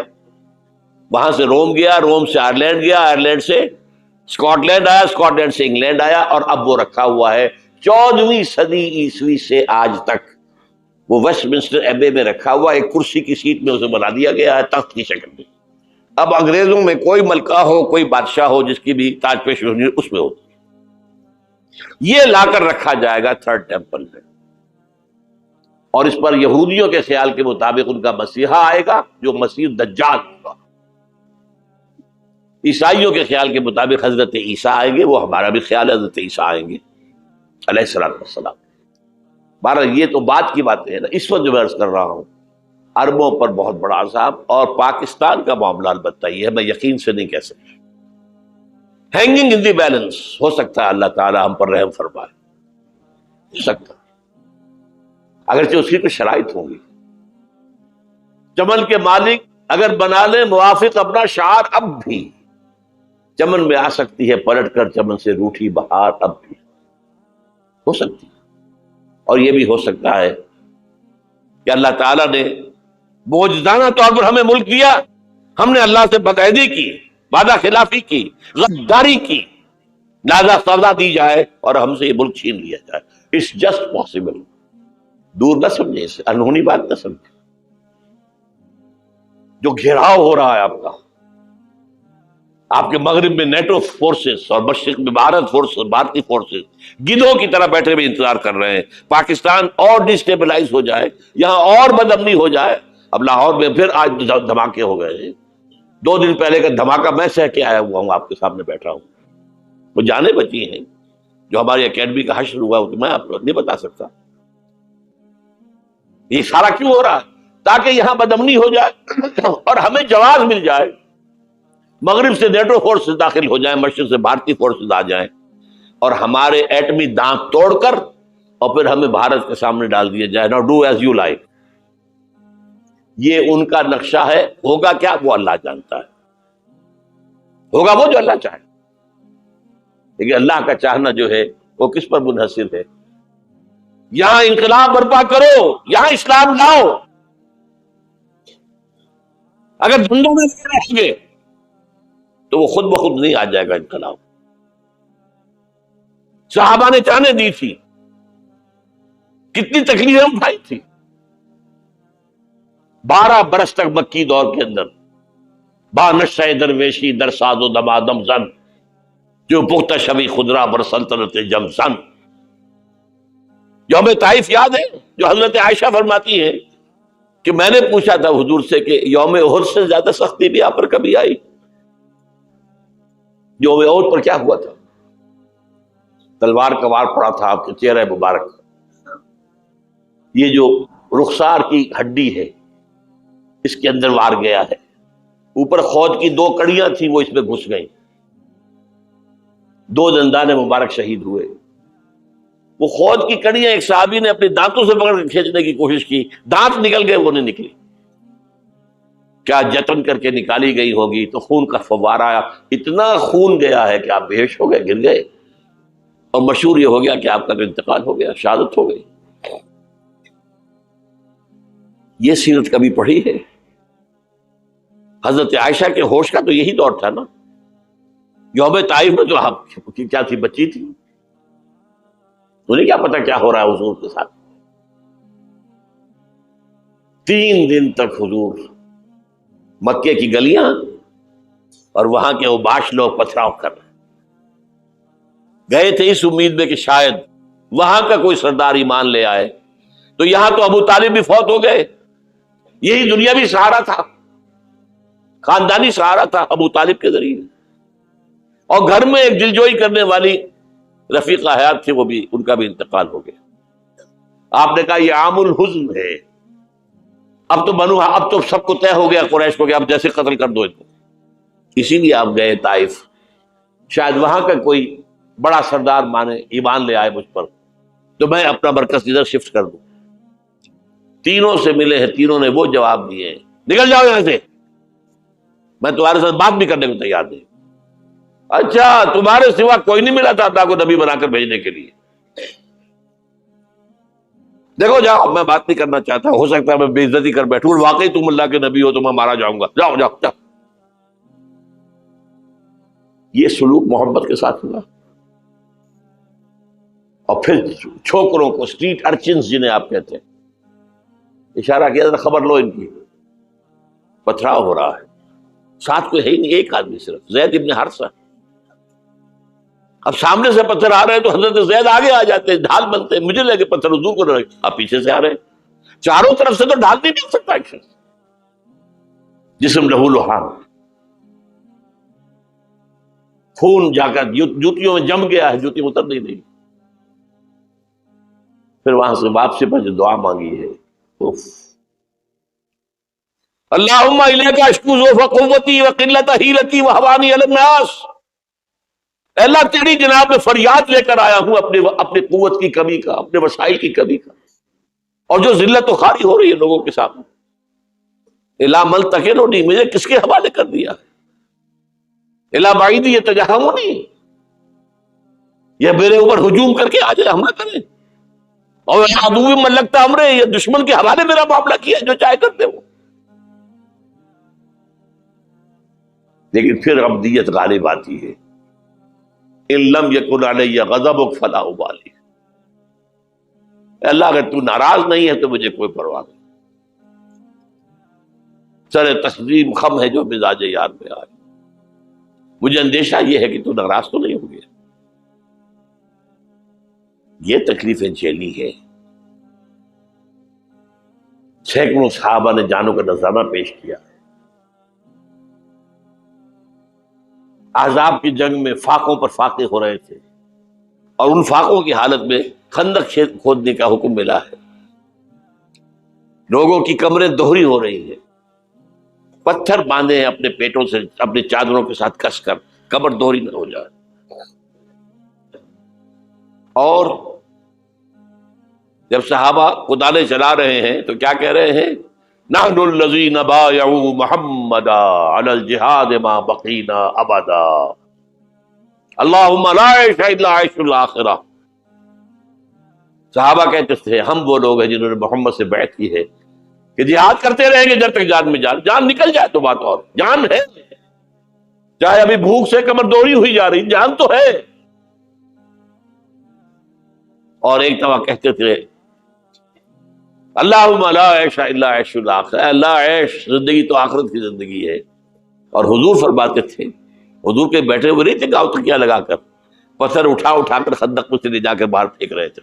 وہاں سے روم گیا، روم سے آئرلینڈ گیا، آئرلینڈ سے اسکاٹ لینڈ آیا، اسکاٹ لینڈ سے انگلینڈ آیا، اور اب وہ رکھا ہوا ہے 14ویں صدی عیسوی سے آج تک۔ وہ ویسٹ منسٹر ایبے میں رکھا ہوا، ایک کرسی کی سیٹ میں اسے بنا دیا گیا ہے تخت کی شکل میں۔ اب انگریزوں میں کوئی ملکہ ہو، کوئی بادشاہ ہو جس کی بھی تاج پوشی ہونی اس میں ہوتی، یہ لا کر رکھا جائے گا تھرڈ ٹیمپل میں۔ اور اس پر یہودیوں کے خیال کے مطابق ان کا مسیحا آئے گا جو مسیح دجال ہوگا، عیسائیوں کے خیال کے مطابق حضرت عیسیٰ آئیں گے، وہ ہمارا بھی خیال ہے حضرت عیسیٰ آئیں گے علیہ السلام والسلام۔ بہرحال یہ تو بات کی باتیں ہیں نا، اس وقت جو میں عرض کر رہا ہوں عربوں پر بہت بڑا عذاب، اور پاکستان کا معاملہ البتہ یہ ہے، میں یقین سے نہیں کہہ سکتا، ہینگنگ ان دی بیلنس، ہو سکتا ہے اللہ تعالیٰ ہم پر رحم فرمائے، ہو سکتا ہے، اگرچہ اس کی کچھ شرائط ہوں گی۔ چمن کے مالک اگر بنا لیں موافق اپنا شعار، اب بھی چمن میں آ سکتی ہے پلٹ کر چمن سے روٹھی بہار، اب بھی ہو سکتی ہے۔ اور یہ بھی ہو سکتا ہے کہ اللہ تعالیٰ نے معجزانہ طور پر ہمیں ملک دیا، ہم نے اللہ سے بدعہدی کی، وعدہ خلافی کی، غداری کی، لہذا سزا دی جائے اور ہم سے یہ ملک چھین لیا جائے۔ اٹس جسٹ پاسبل، دور نہ سمجھے، اسے انہونی بات نہ سمجھے۔ جو گھیراؤ ہو رہا ہے آپ کا، آپ کے مغرب میں نیٹو فورسز اور مشرق میں بھارتی فورسز گدھوں کی طرح بیٹھے ہوئے انتظار کر رہے ہیں پاکستان اور ڈسٹیبلائز ہو جائے، یہاں اور بدامنی ہو جائے۔ اب لاہور میں پھر آج دھماکے ہو گئے ہیں، 2 دن پہلے کا دھماکہ میں سہ کے آیا ہوا ہوں، آپ کے سامنے بیٹھا ہوں، وہ جانیں بچی ہیں جو ہماری اکیڈمی کا حشر ہوا، تو میں آپ کو نہیں بتا سکتا یہ سارا کیوں ہو رہا ہے، تاکہ یہاں بدامنی ہو جائے اور ہمیں جواز مل جائے، مغرب سے نیٹو فورسز داخل ہو جائیں، مشرق سے بھارتی فورسز آ جائیں، اور ہمارے ایٹمی دانت توڑ کر اور پھر ہمیں بھارت کے سامنے ڈال دیا جائے، now do as you like. یہ ان کا نقشہ ہے، ہوگا کیا وہ اللہ جانتا ہے، ہوگا وہ جو اللہ چاہے، لیکن اللہ کا چاہنا جو ہے وہ کس پر منحصر ہے؟ یہاں انقلاب برپا کرو، یہاں اسلام لاؤ، اگر دھندوں میں رہیں گے تو وہ خود بخود نہیں آ جائے گا انقلاب۔ صحابہ نے جانیں دی تھی، کتنی تکلیفیں اٹھائی تھی، 12 برس تک مکی دور کے اندر با نشہ درویشی در ساز و دمادم زن، جو پختہ شبی خدرا بر سلطنت جم سن۔ یوم طائف یاد ہے جو حضرت عائشہ فرماتی ہے کہ میں نے پوچھا تھا حضور سے کہ یوم احد سے زیادہ سختی بھی آپ پر کبھی آئی؟ یوم احد پر کیا ہوا تھا؟ تلوار کا وار پڑا تھا آپ کے چہرہ مبارک، یہ جو رخسار کی ہڈی ہے اس کے اندر وار گیا ہے، اوپر خود کی 2 کڑیاں تھیں وہ اس میں گھس گئیں، 2 دندان مبارک شہید ہوئے۔ وہ خود کی کڑیاں ایک صحابی نے اپنے دانتوں سے پکڑ کے کھینچنے کی کوشش کی، دانت نکل گئے، وہ نہیں نکلی۔ کیا جتن کر کے نکالی گئی ہوگی، تو خون کا فوارہ آیا، اتنا خون گیا ہے کہ آپ بے ہوش ہو گئے، گر گئے، اور مشہور یہ ہو گیا کہ آپ کا انتقال ہو گیا، شہادت ہو گئی۔ یہ سیرت کبھی پڑھی ہے؟ حضرت عائشہ کے ہوش کا تو یہی دور تھا نا، یوم طائف میں تو آپ کیا تھی، بچی تھی، انہیں کیا پتا کیا ہو رہا ہے حضور کے ساتھ۔ 3 دن تک حضور مکے کی گلیاں اور وہاں کے اوباش لوگ پتھراؤ کر رہے گئے تھے اس امید میں کہ شاید وہاں کا کوئی سردار ایمان لے آئے، تو یہاں تو ابو طالب بھی فوت ہو گئے، یہی دنیاوی سہارا تھا، خاندانی سہارا تھا ابو طالب کے ذریعے، اور گھر میں ایک دلجوئی کرنے والی رفیقہ حیات تھی، وہ بھی، ان کا بھی انتقال ہو گیا۔ آپ نے کہا یہ عام الحزن ہے، اب تو سب کو طے ہو گیا قریش کو کہ اب جیسے قتل کر دو ان کو، اسی لیے آپ گئے طائف، شاید وہاں کا کوئی بڑا سردار مانے، ایمان لے آئے مجھ پر، تو میں اپنا مرکز ادھر شفٹ کر دوں۔ تینوں سے ملے ہیں، تینوں نے وہ جواب دیے ہیں، نکل جاؤ یہاں سے، میں تمہارے ساتھ بات بھی کرنے کو تیار نہیں۔ اچھا، تمہارے سوا کوئی نہیں ملا تھا اللہ کو نبی بنا کر بھیجنے کے لیے؟ دیکھو جاؤ، میں بات نہیں کرنا چاہتا، ہو سکتا ہے میں بے عزتی کر بیٹھوں، واقعی تم اللہ کے نبی ہو تو میں مارا جاؤں گا، جاؤ جاؤ جاؤ۔ یہ سلوک محبت کے ساتھ ہوا۔ اور پھر چھوکروں کو، اسٹریٹ ارچنز جنہیں آپ کہتے ہیں، اشارہ کیا ذرا خبر لو ان کی، پتھراؤ ہو رہا ہے، ساتھ کوئی ہے ہی نہیں، ایک آدمی صرف، زید ابن حارثہ۔ اب سامنے سے پتھر آ رہے ہیں تو حضرت زید آگے آ جاتے ہیں، ڈھال بنتے ہیں، مجھے لگے پتھر حضور کو رہے، آپ پیچھے سے آ رہے ہیں، چاروں طرف سے تو ڈھال نہیں مل سکتا ایک شخص، جسم لہو لہان، خون جا کر جوتیوں میں جم گیا ہے، جوتی اتر نہیں رہی۔ پھر وہاں سے واپسی پر جو دعا مانگی ہے، اوف، اللہم الیک اشکو ضعف قوتی وقلت حیلتی وہوانی علی الناس، اے اللہ تیری جناب میں فریاد لے کر آیا ہوں اپنے قوت کی کمی کا، اپنے وسائل کی کمی کا، اور جو ذلت و خواری ہو رہی ہے لوگوں کے سامنے، الا ملتقنونی، مجھے کس کے حوالے کر دیا ہے، الا بعیدی یتجہمونی، یہ میرے اوپر ہجوم کر کے آ جائے، حملہ کرے، اور عدو من لگتا امرے، یہ دشمن کے حوالے میرا معاملہ کیا، جو چاہے کرتے وہ۔ لیکن پھر عبدیت غالب آتی ہے، ان لم یکن علی غضبک فلا ابالی، اللہ اگر تو ناراض نہیں ہے تو مجھے کوئی پرواہ نہیں، سر تسلیم خم ہے جو مزاج یار میں آئے، مجھے اندیشہ یہ ہے کہ تو ناراض تو نہیں ہو گیا۔ یہ تکلیفیں جھیلی ہے، سینکڑوں صحابہ نے جانوں کا نذرانہ پیش کیا، احزاب کی جنگ میں فاقوں پر فاقے ہو رہے تھے، اور ان فاقوں کی حالت میں خندق کھودنے کا حکم ملا ہے، لوگوں کی کمریں دوہری ہو رہی ہیں، پتھر باندھے ہیں اپنے پیٹوں سے، اپنی چادروں کے ساتھ کس کر کمر دوہری نہ ہو جائے، اور جب صحابہ کدالیں چلا رہے ہیں تو کیا کہہ رہے ہیں، نحن الذین بایعوا محمدا علی الجہاد ما بقینا ابدا، اللہم لا عیش الا عیش الاخرہ۔ صحابہ کہتے تھے ہم وہ لوگ ہیں جنہوں نے محمد سے بیعت کی ہے کہ جہاد کرتے رہیں گے جب تک جان میں جان نکل جائے تو بات، اور جان ہے، چاہے ابھی بھوک سے کمر دوڑی ہوئی جا رہی، جان تو ہے۔ اور ایک دفعہ کہتے تھے اللہم لا عیش الا عیش الاخرہ، اللہ عیش، زندگی تو آخرت کی زندگی ہے۔ اور حضور فرماتے تھے، حضور کے بیٹھے ہوئے نہیں تھے گاؤں تکیا لگا کر، پتھر اٹھا کر خندق میں سے لے جا کر باہر پھینک رہے تھے۔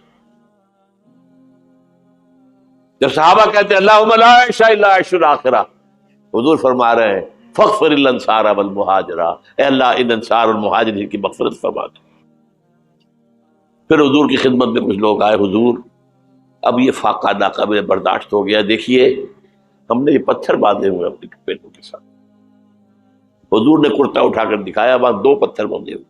جب صحابہ کہتے ہیں اللہم لا عیش الا عیش الاخرہ، حضور فرما رہے ہیں فاغفر الانصار والمہاجرہ، اے اللہ ان انصار اور مہاجرین کی مغفرت فرما دے۔ پھر حضور کی خدمت میں کچھ لوگ آئے، حضور اب یہ فاقہ ناقابل برداشت ہو گیا، دیکھیے ہم نے یہ پتھر باندھے ہوئے اپنے پیٹوں کے ساتھ۔ حضور نے کرتا اٹھا کر دکھایا، وہاں 2 پتھر باندھے ہوئے۔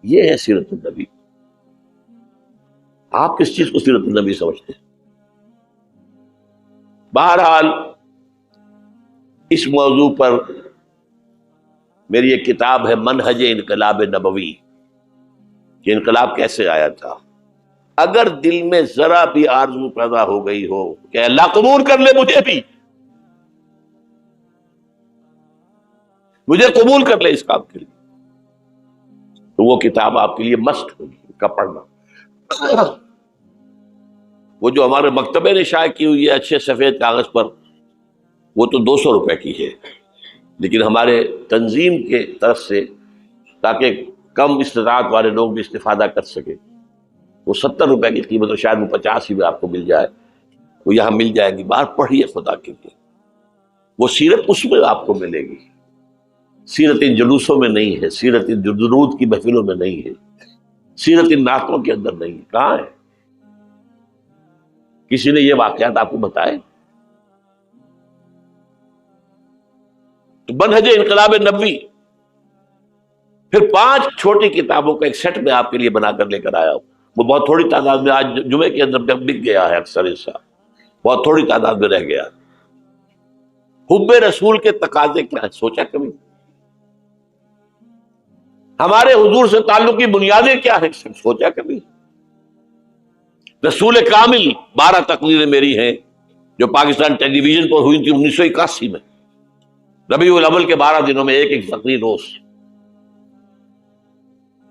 یہ ہے سیرت النبی۔ آپ کس چیز کو سیرت النبی سمجھتے ہیں؟ بہرحال اس موضوع پر میری ایک کتاب ہے منہج انقلاب نبوی، کہ انقلاب کیسے آیا تھا۔ اگر دل میں ذرا بھی آرزو پیدا ہو گئی ہو کہ اللہ قبول کر لے مجھے بھی، مجھے قبول کر لے اس کام کے لیے، تو وہ کتاب آپ کے لیے مسٹ ہوگی کا پڑھنا۔ وہ جو ہمارے مکتبے نے شائع کی ہوئی ہے اچھے سفید کاغذ پر، وہ تو 200 روپے کی ہے، لیکن ہمارے تنظیم کے طرف سے تاکہ کم استطاعت والے لوگ بھی استفادہ کر سکے، وہ 70 روپے کی قیمت، اور شاید وہ 50 ہی میں آپ کو مل جائے، وہ یہاں مل جائے گی۔ باہر پڑھیے خدا کے لیے، وہ سیرت اس میں آپ کو ملے گی، سیرت ان جلوسوں میں نہیں ہے، سیرت ان درود کی محفلوں میں نہیں ہے، سیرت ان نعتوں کے اندر نہیں ہے۔ کہاں ہے؟ کسی نے یہ واقعات آپ کو بتائے؟ تو منہج انقلاب نبوی، پھر 5 چھوٹی کتابوں کا ایک سیٹ میں آپ کے لیے بنا کر لے کر آیا ہوں۔ وہ بہت تھوڑی تعداد میں آج جمعے کے اندر بک گیا ہے، اکثر حصہ بہت تھوڑی تعداد میں رہ گیا۔ حب رسول کے تقاضے کیا ہے، سوچا کبھی؟ ہمارے حضور سے تعلق کی بنیادیں کیا ہیں، سوچا کبھی؟ رسول کامل 12 تقریریں میری ہیں جو پاکستان ٹیلی ویژن پر ہوئی تھی 1981 میں، ربیع الاول کے 12 دنوں میں ایک تقریر روز۔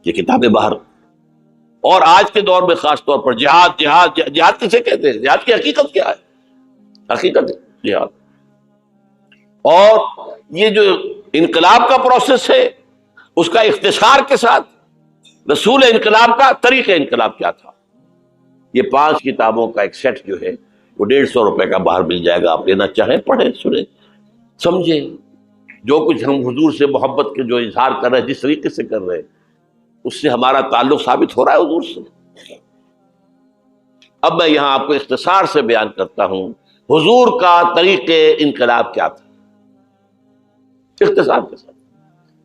یہ کتابیں باہر، اور آج کے دور میں خاص طور پر جہاد جہاد جہاد کسے کہتے ہیں؟ جہاد کی حقیقت کیا ہے؟ حقیقت جہاد، اور یہ جو انقلاب کا پروسیس ہے اس کا اختصار کے ساتھ رسول انقلاب کا طریقہ انقلاب کیا تھا۔ یہ 5 کتابوں کا ایک سیٹ جو ہے وہ 150 روپے کا باہر مل جائے گا، آپ لینا چاہیں پڑھیں، سنیں، سمجھیں۔ جو کچھ ہم حضور سے محبت کے جو اظہار کر رہے ہیں، جس طریقے سے کر رہے ہیں، اس سے ہمارا تعلق ثابت ہو رہا ہے حضور سے۔ اب میں یہاں آپ کو اختصار سے بیان کرتا ہوں حضور کا طریق انقلاب کیا تھا، اختصار کے ساتھ۔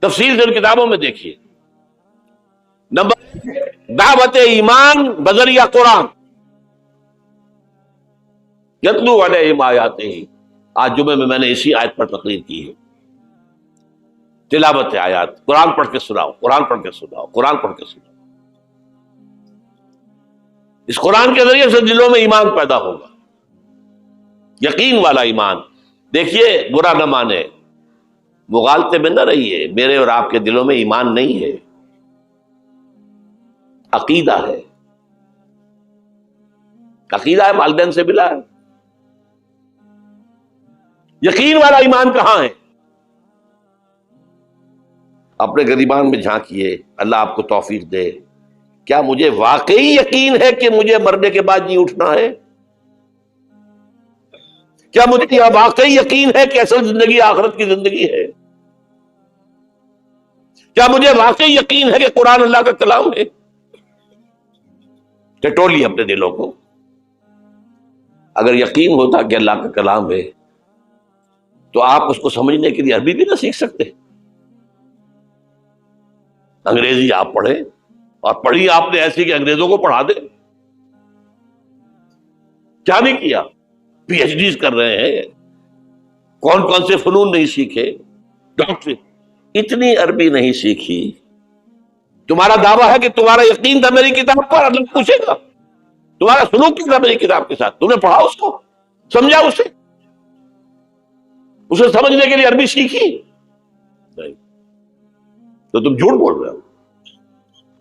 تفصیل سے کتابوں میں دیکھیے۔ نمبر، دعوت ایمان بذریعہ قرآن، یتلو علیہم آیاتہ، آج جمعے میں میں نے اسی آیت پر تقریر کی ہے۔ تلاوت آیات، قرآن پڑھ کے سناؤ، قرآن پڑھ کے سناؤ، قرآن پڑھ کے سناؤ۔ اس قرآن کے ذریعے سے دلوں میں ایمان پیدا ہوگا، یقین والا ایمان۔ دیکھیے، برا نہ مانے، مغالطے میں نہ رہیے، میرے اور آپ کے دلوں میں ایمان نہیں ہے، عقیدہ ہے، عقیدہ ہے، والدین سے ملا ہے۔ یقین والا ایمان کہاں ہے؟ اپنے گریبان میں جھانکیے، اللہ آپ کو توفیق دے۔ کیا مجھے واقعی یقین ہے کہ مجھے مرنے کے بعد جی اٹھنا ہے؟ کیا مجھے یہ واقعی یقین ہے کہ اصل زندگی آخرت کی زندگی ہے؟ کیا مجھے واقعی یقین ہے کہ قرآن اللہ کا کلام ہے؟ ٹٹولیے اپنے دلوں کو۔ اگر یقین ہوتا کہ اللہ کا کلام ہے تو آپ اس کو سمجھنے کے لیے عربی بھی نہ سیکھ سکتے؟ انگریزی آپ پڑھیں، اور پڑھی آپ نے ایسی کہ انگریزوں کو پڑھا دیں، کیا نہیں کیا؟ پی ایچ ڈیز کر رہے ہیں، کون کون سے فنون نہیں سیکھے، ڈاکٹر، اتنی عربی نہیں سیکھی۔ تمہارا دعویٰ ہے کہ تمہارا یقین تھا میری کتاب پر، اللہ پوچھے گا تمہارا سلوک کیا تھا میری کتاب کے ساتھ؟ تم نے پڑھا اس کو، سمجھا اسے سمجھنے کے لیے عربی سیکھی؟ نہیں، تو تم جھوٹ بول رہے ہو،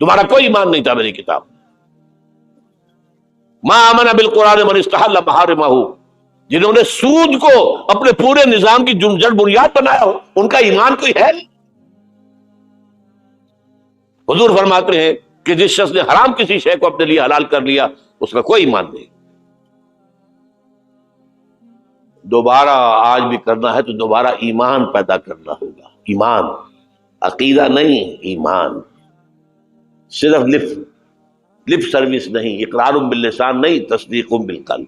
تمہارا کوئی ایمان نہیں تھا میری کتاب۔ ما آمن بالقرآن من استحل محارمہ، جنہوں نے سود کو اپنے پورے نظام کی جڑ بنیاد بنایا ہو، ان کا ایمان کوئی ہے؟ حضور فرماتے ہیں کہ جس شخص نے حرام کسی شے کو اپنے لیے حلال کر لیا، اس کا کوئی ایمان نہیں۔ دوبارہ آج بھی کرنا ہے تو دوبارہ ایمان پیدا کرنا ہوگا، ایمان، عقیدہ نہیں، ایمان۔ صرف لپ سروس نہیں، اقرار باللسان نہیں، تصدیق بالقلب۔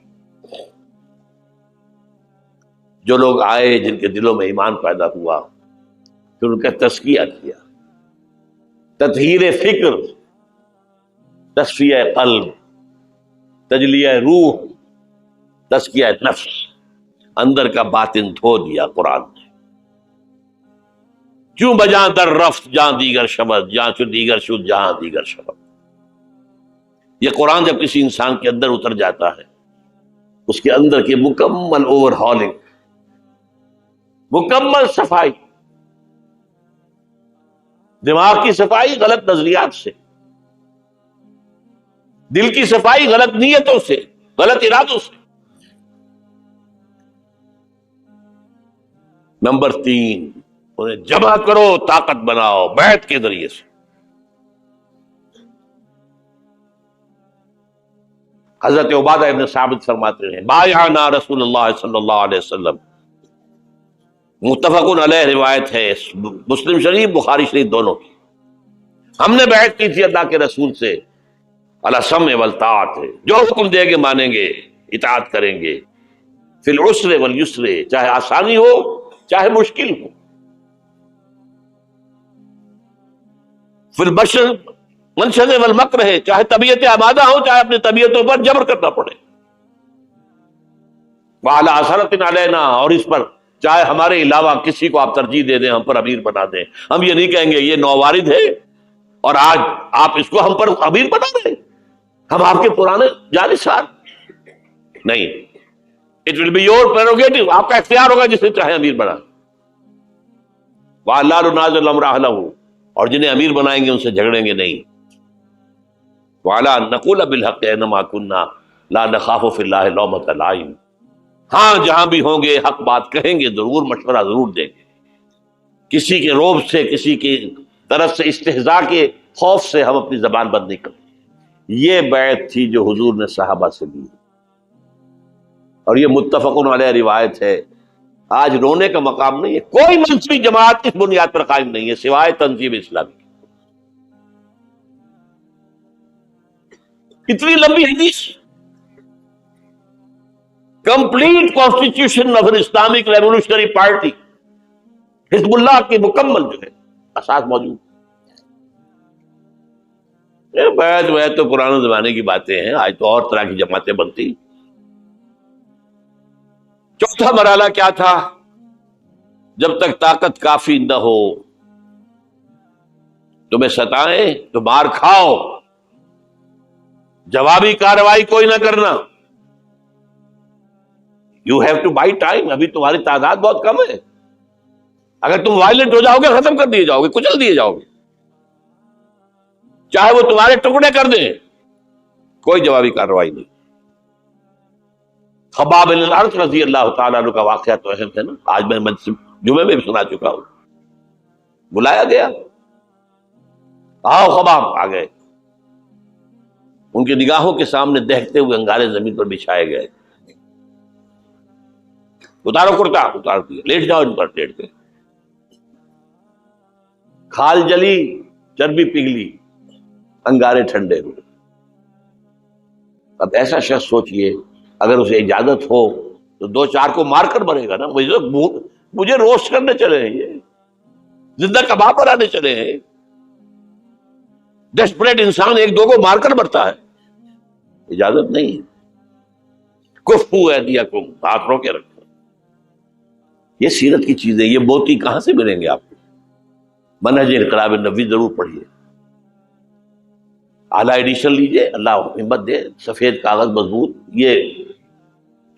جو لوگ آئے جن کے دلوں میں ایمان پیدا ہوا، پھر ان کا تزکیہ کیا، تطہیر فکر، تصفیہ قلب، تجلیہ روح، تزکیہ نفس، اندر کا باطن دھو دیا قرآن نے. کیوں بجاں در رفت جہاں دیگر شبد، جہاں چو دیگر شد جہاں دیگر شبد. یہ قرآن جب کسی انسان کے اندر اتر جاتا ہے، اس کے اندر کی مکمل اوور ہالنگ، مکمل صفائی، دماغ کی صفائی غلط نظریات سے، دل کی صفائی غلط نیتوں سے، غلط ارادوں سے. نمبر 3، انہیں جمع کرو، طاقت بناؤ بیعت کے ذریعے سے. حضرت عبادہ ابن ثابت فرماتے ہیں بایعنا رسول اللہ صلی اللہ علیہ وسلم، متفق علیہ روایت ہے مسلم شریف بخاری شریف دونوں کی. ہم نے بیعت کی تھی اللہ کے رسول سے علی السمع والطاعت، جو حکم دے گے مانیں گے، اطاعت کریں گے، فی العسر والیسر، چاہے آسانی ہو چاہے مشکل ہو، فی البشر منشد والمکر ہے، چاہے طبیعت آمادہ ہو چاہے اپنی طبیعتوں پر جبر کرنا پڑے، وعلی اثرۃ علینا، اور اس پر چاہے ہمارے علاوہ کسی کو آپ ترجیح دے دیں، ہم پر امیر بنا دیں. ہم یہ نہیں کہیں گے یہ نووارد ہے اور آج آپ اس کو ہم پر امیر بنا دیں، ہم آپ کے پرانے جانشار نہیں. It will be your prerogative, آپ کا اختیار ہوگا جسے چاہے امیر بنا. وَأَلَّا نُنَازِعَ الْأَمْرَ أَهْلَهُ، اور جنہیں امیر بنائیں گے ان سے جھگڑیں گے نہیں. وَعَلَىٰ أَن نَّقُولَ بِالْحَقِّ أَيْنَمَا كُنَّا لَا نَخَافُ فِي اللَّهِ لَوْمَةَ لَائِمٍ. ہاں جہاں بھی ہوں گے حق بات کہیں گے، ضرور مشورہ ضرور دیں گے. کسی کے روب سے، کسی کی طرف سے استہزاء کے خوف سے ہم اپنی زبان بند نہیں کرتے. یہ بیعت تھی جو حضور نے صحابہ سے لی، اور یہ متفق علیہ روایت ہے. آج رونے کا مقام نہیں ہے. کوئی منصبی جماعت اس بنیاد پر قائم نہیں ہے سوائے تنظیم اسلامی. اتنی لمبی حدیث، complete constitution of an Islamic revolutionary party, حزب اللہ کی مکمل جو ہے اساس موجود. بیعت تو پرانے زمانے کی باتیں ہیں، آج تو اور طرح کی جماعتیں بنتی. چوتھا مرحلہ کیا تھا؟ جب تک طاقت کافی نہ ہو، تمہیں ستائیں تو مار کھاؤ، جوابی کارروائی کوئی نہ کرنا. You have to buy time. ابھی تمہاری تعداد بہت کم ہے، اگر تم وائلنٹ ہو جاؤ گے ختم کر دیے جاؤ گے، کچل دیے جاؤ گے، چاہے وہ تمہارے ٹکڑے کر دیں، کوئی جوابی کارروائی نہیں. خباب بن الارت رضی اللہ تعالیٰ عنہ کا واقعہ تو اہم ہے نا، آج میں جمعے میں بھی سنا چکا ہوں. بلایا گیا، آؤ خباب، آ گئے. ان کی نگاہوں کے سامنے دہتے ہوئے انگارے زمین پر بچھائے گئے. اتارو کرتا، اتار دیا. لیٹ جاؤ ان پر، لیٹ گئے. کھال جلی، چربی پگھلی، انگارے ٹھنڈے ہوئے. اب ایسا شخص سوچئے اگر اسے اجازت ہو تو 2-4 کو مار کر مرے گا نا. مجھے روسٹ کرنے چلے ہیں، یہ زندہ کباب بنانے چلے ہیں. ڈیسپریٹ انسان 1-2 کو مار کر مرتا ہے. اجازت نہیں. کفو ایدیکم، ہاتھ رو کے رکھو. یہ سیرت کی چیزیں، یہ موتی کہاں سے ملیں گے آپ کو؟ منہج انقلاب نبوی ضرور پڑھیے، اعلیٰ ایڈیشن لیجئے، اللہ ہمت دے. سفید کاغذ مضبوط، یہ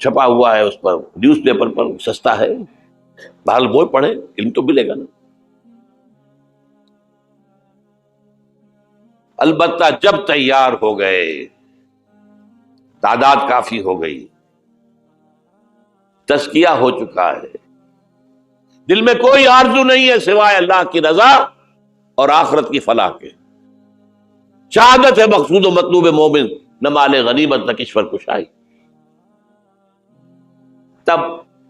چھپا ہوا ہے اس پر، نیوز پیپر پر سستا ہے. بہرحال وہ پڑھیں، علم تو ملے گا نا. البتہ جب تیار ہو گئے، تعداد کافی ہو گئی، تزکیہ ہو چکا ہے، دل میں کوئی آرزو نہیں ہے سوائے اللہ کی رضا اور آخرت کی فلاح کے. شہادت ہے مقصود و مطلوب مومن، نہ مال غنیمت نہ کشور کشائی. تب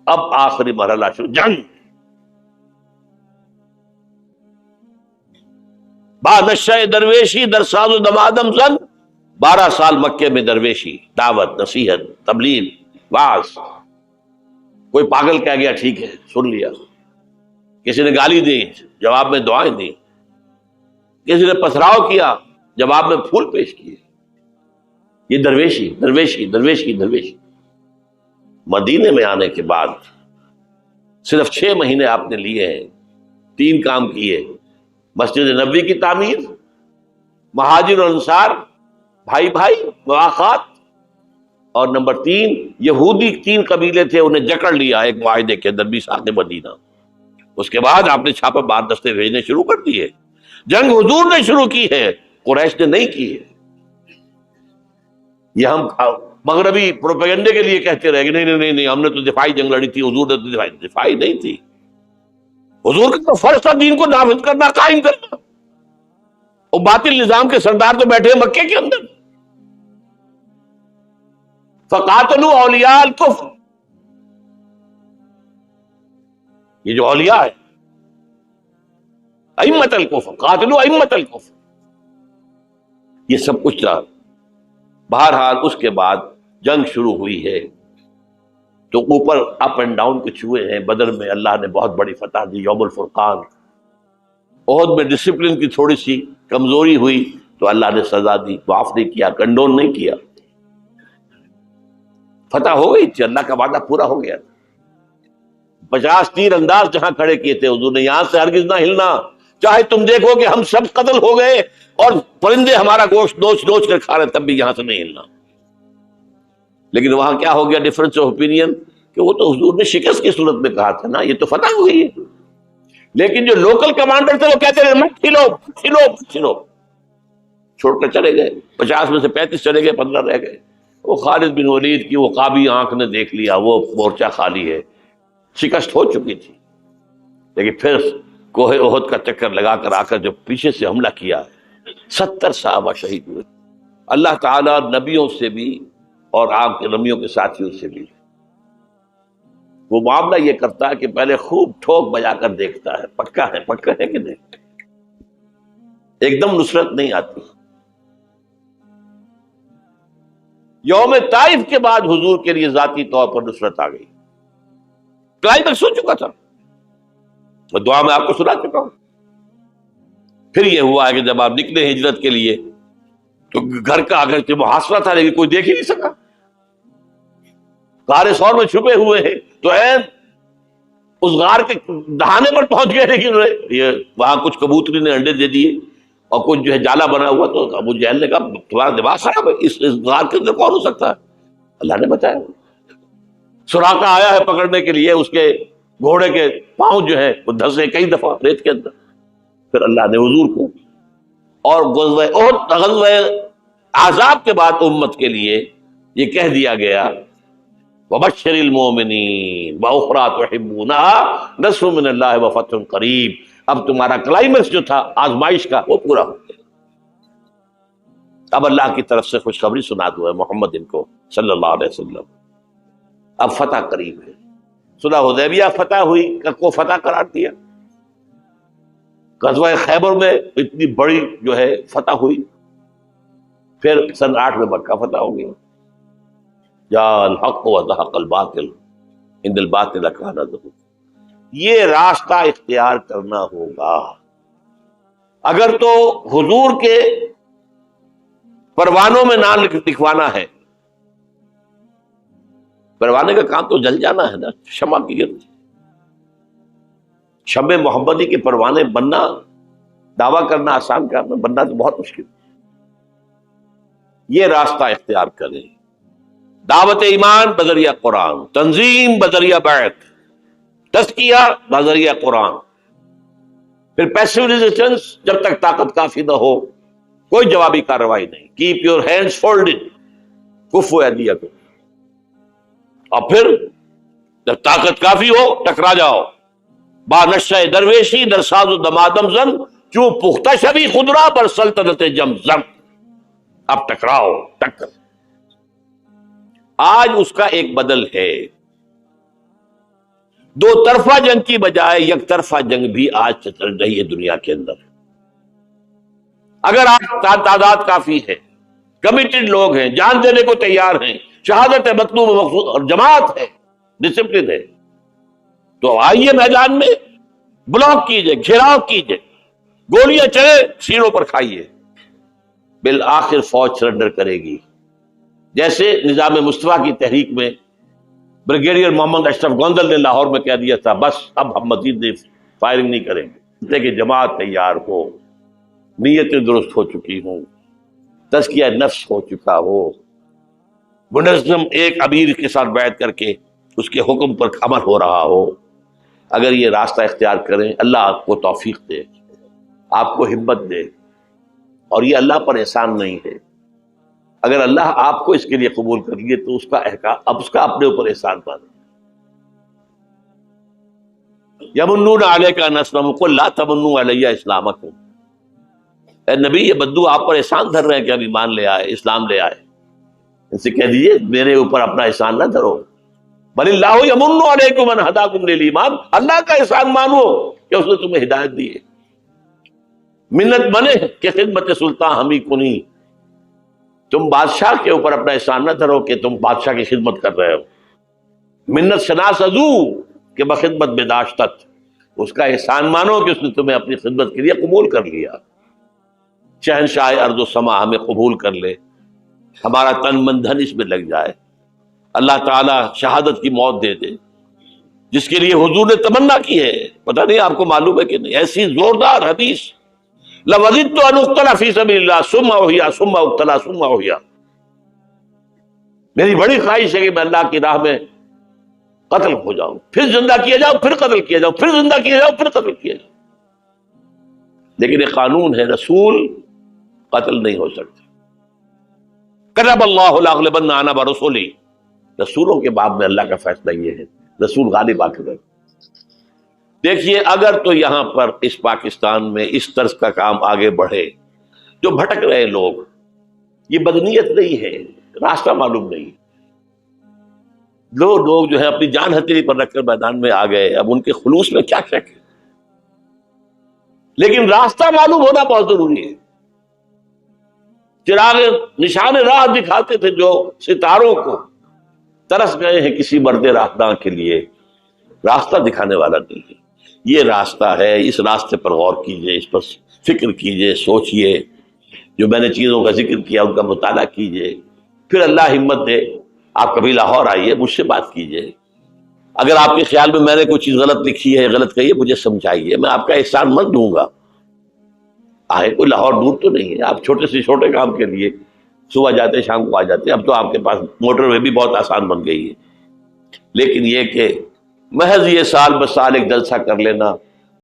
اب آخری مرحلہ شروع، جنگ. با نشہ درویشی در ساز و دمادم زن. 12 سال مکے میں درویشی، دعوت، نصیحت، تبلیغ، وعظ. کوئی پاگل کہہ گیا ٹھیک ہے سن لیا، کسی نے گالی دی جواب میں دعائیں دی، کسی نے پتھراؤ کیا جواب میں پھول پیش کیے. یہ درویشی درویشی درویشی درویشی. مدینے میں آنے کے بعد صرف 6 مہینے آپ نے لیے ہیں، 3 کام کیے: مسجد نبوی کی تعمیر، مہاجر اور انصار بھائی بھائی مواخات، اور نمبر 3 یہودی 3 قبیلے تھے، انہیں جکڑ لیا ایک معاہدے کے اندر، میثاق مدینہ۔ اس کے بعد آپ نے چھاپہ مار دستے بھیجنے شروع کر دیے۔ جنگ حضور نے شروع کی ہے، قریش نے نہیں کی ہے۔ یہ ہم مغربی پروپیگنڈے کے لیے کہتے رہے کہ نہیں ہم نے تو دفاعی جنگ لڑی تھی، حضور نے تو دفاعی نہیں تھی۔ حضور کا تو فرض تھا دین کو نافذ کرنا، قائم کرنا۔ اور باطل نظام کے سردار تو بیٹھے ہیں مکے کے اندر۔ فقاتلوا اولیاء الکفر، یہ جو اولیاء ہے، ائمۃ الکفر، قاتلوا ائمۃ الکفر، یہ سب کچھ تھا۔ بہرحال اس کے بعد جنگ شروع ہوئی ہے تو اوپر اپ اینڈ ڈاؤن کچھ ہوئے ہیں۔ بدر میں اللہ نے بہت بڑی فتح دی، یوم الفرقان۔ احد میں ڈسپلن کی تھوڑی سی کمزوری ہوئی تو اللہ نے سزا دی، معاف نہیں کیا، کنڈون نہیں کیا۔ فتح ہو گئی تھی، اللہ کا وعدہ پورا ہو گیا تھا۔ 50 تیر انداز جہاں کھڑے کیے تھے حضور نے، یہاں سے ہرگز نہ ہلنا، چاہے تم دیکھو کہ ہم سب قتل ہو گئے اور پرندے ہمارا گوشت نوچ نوچ کر کھا رہے، تب بھی یہاں سے نہیں ہلنا۔ لیکن وہاں کیا ہو گیا ڈفرنس آف اوپینین، کہ وہ تو حضور نے شکست کی صورت میں کہا تھا نا، یہ تو فتح ہو گئی ہے۔ لیکن جو لوکل کمانڈر تھے وہ کہتے رہے مت کھلو کھلو کھلو، چھوڑ کر چلے گئے۔ 50 میں سے 35 چلے گئے، 15 رہ گئے۔ وہ خالد بن ولید کی وہ قابی آنکھ نے دیکھ لیا، وہ مورچہ خالی ہے، شکست ہو چکی تھی۔ لیکن پھر کوہ احد کا چکر لگا کر آ کر جب پیچھے سے حملہ کیا، 70 صحابہ شہید ہوئے۔ اللہ تعالیٰ نبیوں سے بھی اور آپ کے نبیوں کے ساتھیوں سے بھی وہ معاملہ یہ کرتا ہے کہ پہلے خوب ٹھوک بجا کر دیکھتا ہے، پکا ہے کہ نہیں۔ ایک دم نصرت نہیں آتی۔ یوم طائف کے بعد حضور کے لیے ذاتی طور پر نصرت آ گئی، کلائمیکس ہو چکا تھا، اور دعا میں آپ کو سنا چکا ہوں۔ پھر یہ ہوا ہے کہ جب آپ نکلے ہجرت کے لیے تو گھر کا اگرچہ محاصرہ تھا لیکن کوئی دیکھ ہی نہیں سکا، غار ثور میں چھپے ہوئے ہیں تو اس غار کے دہانے پر پہنچ گئے، لیکن یہ وہاں کچھ کبوتری نے انڈے دے دیے اور کچھ جو ہے جالا بنا ہوا، تو ابو جہل نے کہا تمہارا دماغ خراب ہے، اس غار کے اندر کون ہو سکتا ہے؟ اللہ نے بتایا۔ سراقہ آیا ہے پکڑنے کے لیے، اس کے گھوڑے کے پاؤں جو ہے وہ دھسے کئی دفعہ ریت کے اندر۔ پھر اللہ نے حضور کو، اور غزوہ احد، غزوہ احزاب کے بعد امت کے لیے یہ کہہ دیا گیا وَبَشِّرِ الْمُؤْمِنِينَ وَأُخْرَىٰ تُحِبُّونَهَا نَصْرٌ مِّنَ اللَّهِ وَفَتْحٌ قَرِيبٌ۔ اب تمہارا کلائمیکس جو تھا آزمائش کا وہ پورا ہو گیا۔ اب اللہ کی طرف سے خوشخبری سنا دو ہے محمد ان کو صلی اللہ علیہ وسلم، اب فتح قریب ہے۔ صلح حدیبیہ فتح ہوئی، کو فتح قرار دیا۔ غزوہ خیبر میں اتنی بڑی جو ہے فتح ہوئی۔ پھر سن 8 میں مکہ فتح ہو گیا۔ جاء الحق وزهق الباطل ان الباطل کان زہوقا۔ یہ راستہ اختیار کرنا ہوگا۔ اگر تو حضور کے پروانوں میں نام لکھوانا ہے، پروانے کا کام تو جل جانا ہے نا، شمع کی گرد، شمع محمدی کے پروانے بننا، دعویٰ کرنا آسان کام ہے، بننا تو بہت مشکل۔ یہ راستہ اختیار کریں، دعوت ایمان بذریعہ قرآن، تنظیم بذریعہ بیعت، تزکیہ بذریعہ قرآن، پھر پیسو ریزسٹنس، جب تک طاقت کافی نہ ہو کوئی جوابی کارروائی نہیں، کیپ یور ہینڈز فولڈڈ، کفو ایدیکم، اور پھر جب طاقت کافی ہو ٹکرا جاؤ، با نشہ درویشی در ساز و دمادم زن، چوں پختہ شبی خدرا بر سلطنت جم زم۔ اب ٹکراؤ، ٹکر۔ آج اس کا ایک بدل ہے، دو طرفہ جنگ کی بجائے یک طرفہ جنگ بھی آج چل رہی ہے دنیا کے اندر۔ اگر آپ تعداد کافی ہے، کمیٹڈ لوگ ہیں، جان دینے کو تیار ہیں، شہادت ہے مطلوب و مقصود، اور جماعت ہے، ڈسپلن ہے، تو آئیے میدان میں، بلاک کیجئے، گھیراؤ کیجئے، گولیاں چلے سینوں پر کھائیے، بالآخر فوج سرنڈر کرے گی۔ جیسے نظام مصطفیٰ کی تحریک میں بریگیڈیئر محمد اشرف گوندل نے لاہور میں کہہ دیا تھا بس اب ہم مزید فائرنگ نہیں کریں گے کہ جماعت تیار ہو، نیتیں درست ہو چکی ہوں، تزکیہ نفس ہو چکا ہو، منظم ایک امیر کے ساتھ بیعت کر کے اس کے حکم پر عمل ہو رہا ہو، اگر یہ راستہ اختیار کریں اللہ آپ کو توفیق دے، آپ کو ہمت دے، اور یہ اللہ پر احسان نہیں ہے، اگر اللہ آپ کو اس کے لیے قبول کر لیے تو اس کا احکام اب اس کا اپنے اوپر احسان مانے۔ یمنون علیک ان اسلموا قل لا تمنوا علی اسلامکم، اے نبی یہ بدو آپ پر احسان دھر رہے ہیں کہ اب ایمان لے آئے، اسلام لے آئے، ان سے کہہ دیجیے میرے اوپر اپنا احسان نہ دھرو، بل اللہ یمن علیکم ان ہداکم للایمان، اللہ کا احسان مانو کہ اس نے تمہیں ہدایت دی ہے۔ منت بنے کہ خدمت سلطان ہمیں کنی، تم بادشاہ کے اوپر اپنا احسان نہ دھرو کہ تم بادشاہ کی خدمت کر رہے ہو۔ منت شناس ازو کہ بخدمت بداشتت، اس کا احسان مانو کہ اس نے تمہیں اپنی خدمت کے لیے قبول کر لیا۔ شہنشاہ ارض و سما ہمیں قبول کر لے، ہمارا تن من دھن اس میں لگ جائے، اللہ تعالیٰ شہادت کی موت دے دے، جس کے لیے حضور نے تمنا کی ہے۔ پتہ نہیں آپ کو معلوم ہے کہ نہیں، ایسی زوردار حدیث، لَوَدِدتُّ أَنْ أُقْتَلَ فِي سَبِيلِ اللَّهِ ثُمَّ أُحْيَىٰ ثُمَّ أُقْتَلَ ثُمَّ أُحْيَىٰ، میری بڑی خواہش ہے کہ میں اللہ کی راہ میں قتل ہو جاؤں، پھر زندہ کیا جاؤں، پھر قتل کیا جاؤں، پھر زندہ کیا جاؤں، پھر قتل کیا جاؤں، لیکن یہ قانون ہے، رسول قتل نہیں ہو سکتے۔ کتب اللہ لأغلبن انا ورسلی، رسولوں کے باب میں اللہ کا فیصلہ یہ ہے، رسول غالب آ کے رہے۔ دیکھیے اگر تو یہاں پر اس پاکستان میں اس طرز کا کام آگے بڑھے، جو بھٹک رہے لوگ، یہ بدنیت نہیں ہے، راستہ معلوم نہیں، لوگ جو ہے اپنی جان ہتھیلی پر رکھ کر میدان میں آ گئے، اب ان کے خلوص میں کیا شک ہے، لیکن راستہ معلوم ہونا بہت ضروری ہے۔ چراغ نشان راہ دکھاتے تھے جو ستاروں کو، ترس گئے ہیں کسی مرد راہداں کے لیے، راستہ دکھانے والا نہیں ہے، یہ راستہ ہے، اس راستے پر غور کیجئے، اس پر فکر کیجئے، سوچئے، جو میں نے چیزوں کا ذکر کیا ان کا مطالعہ کیجئے، پھر اللہ ہمت دے، آپ کبھی لاہور آئیے، مجھ سے بات کیجئے، اگر آپ کے خیال میں میں نے کوئی چیز غلط لکھی ہے، غلط کہی ہے، مجھے سمجھائیے، میں آپ کا احسان مند دوں گا۔ آئے کوئی لاہور دور تو نہیں ہے، آپ چھوٹے سے چھوٹے کام کے لیے صبح جاتے شام کو آ جاتے، اب تو آپ کے پاس موٹر وے بھی بہت آسان بن گئی ہے، لیکن یہ کہ محض یہ سال بسال ایک جلسہ کر لینا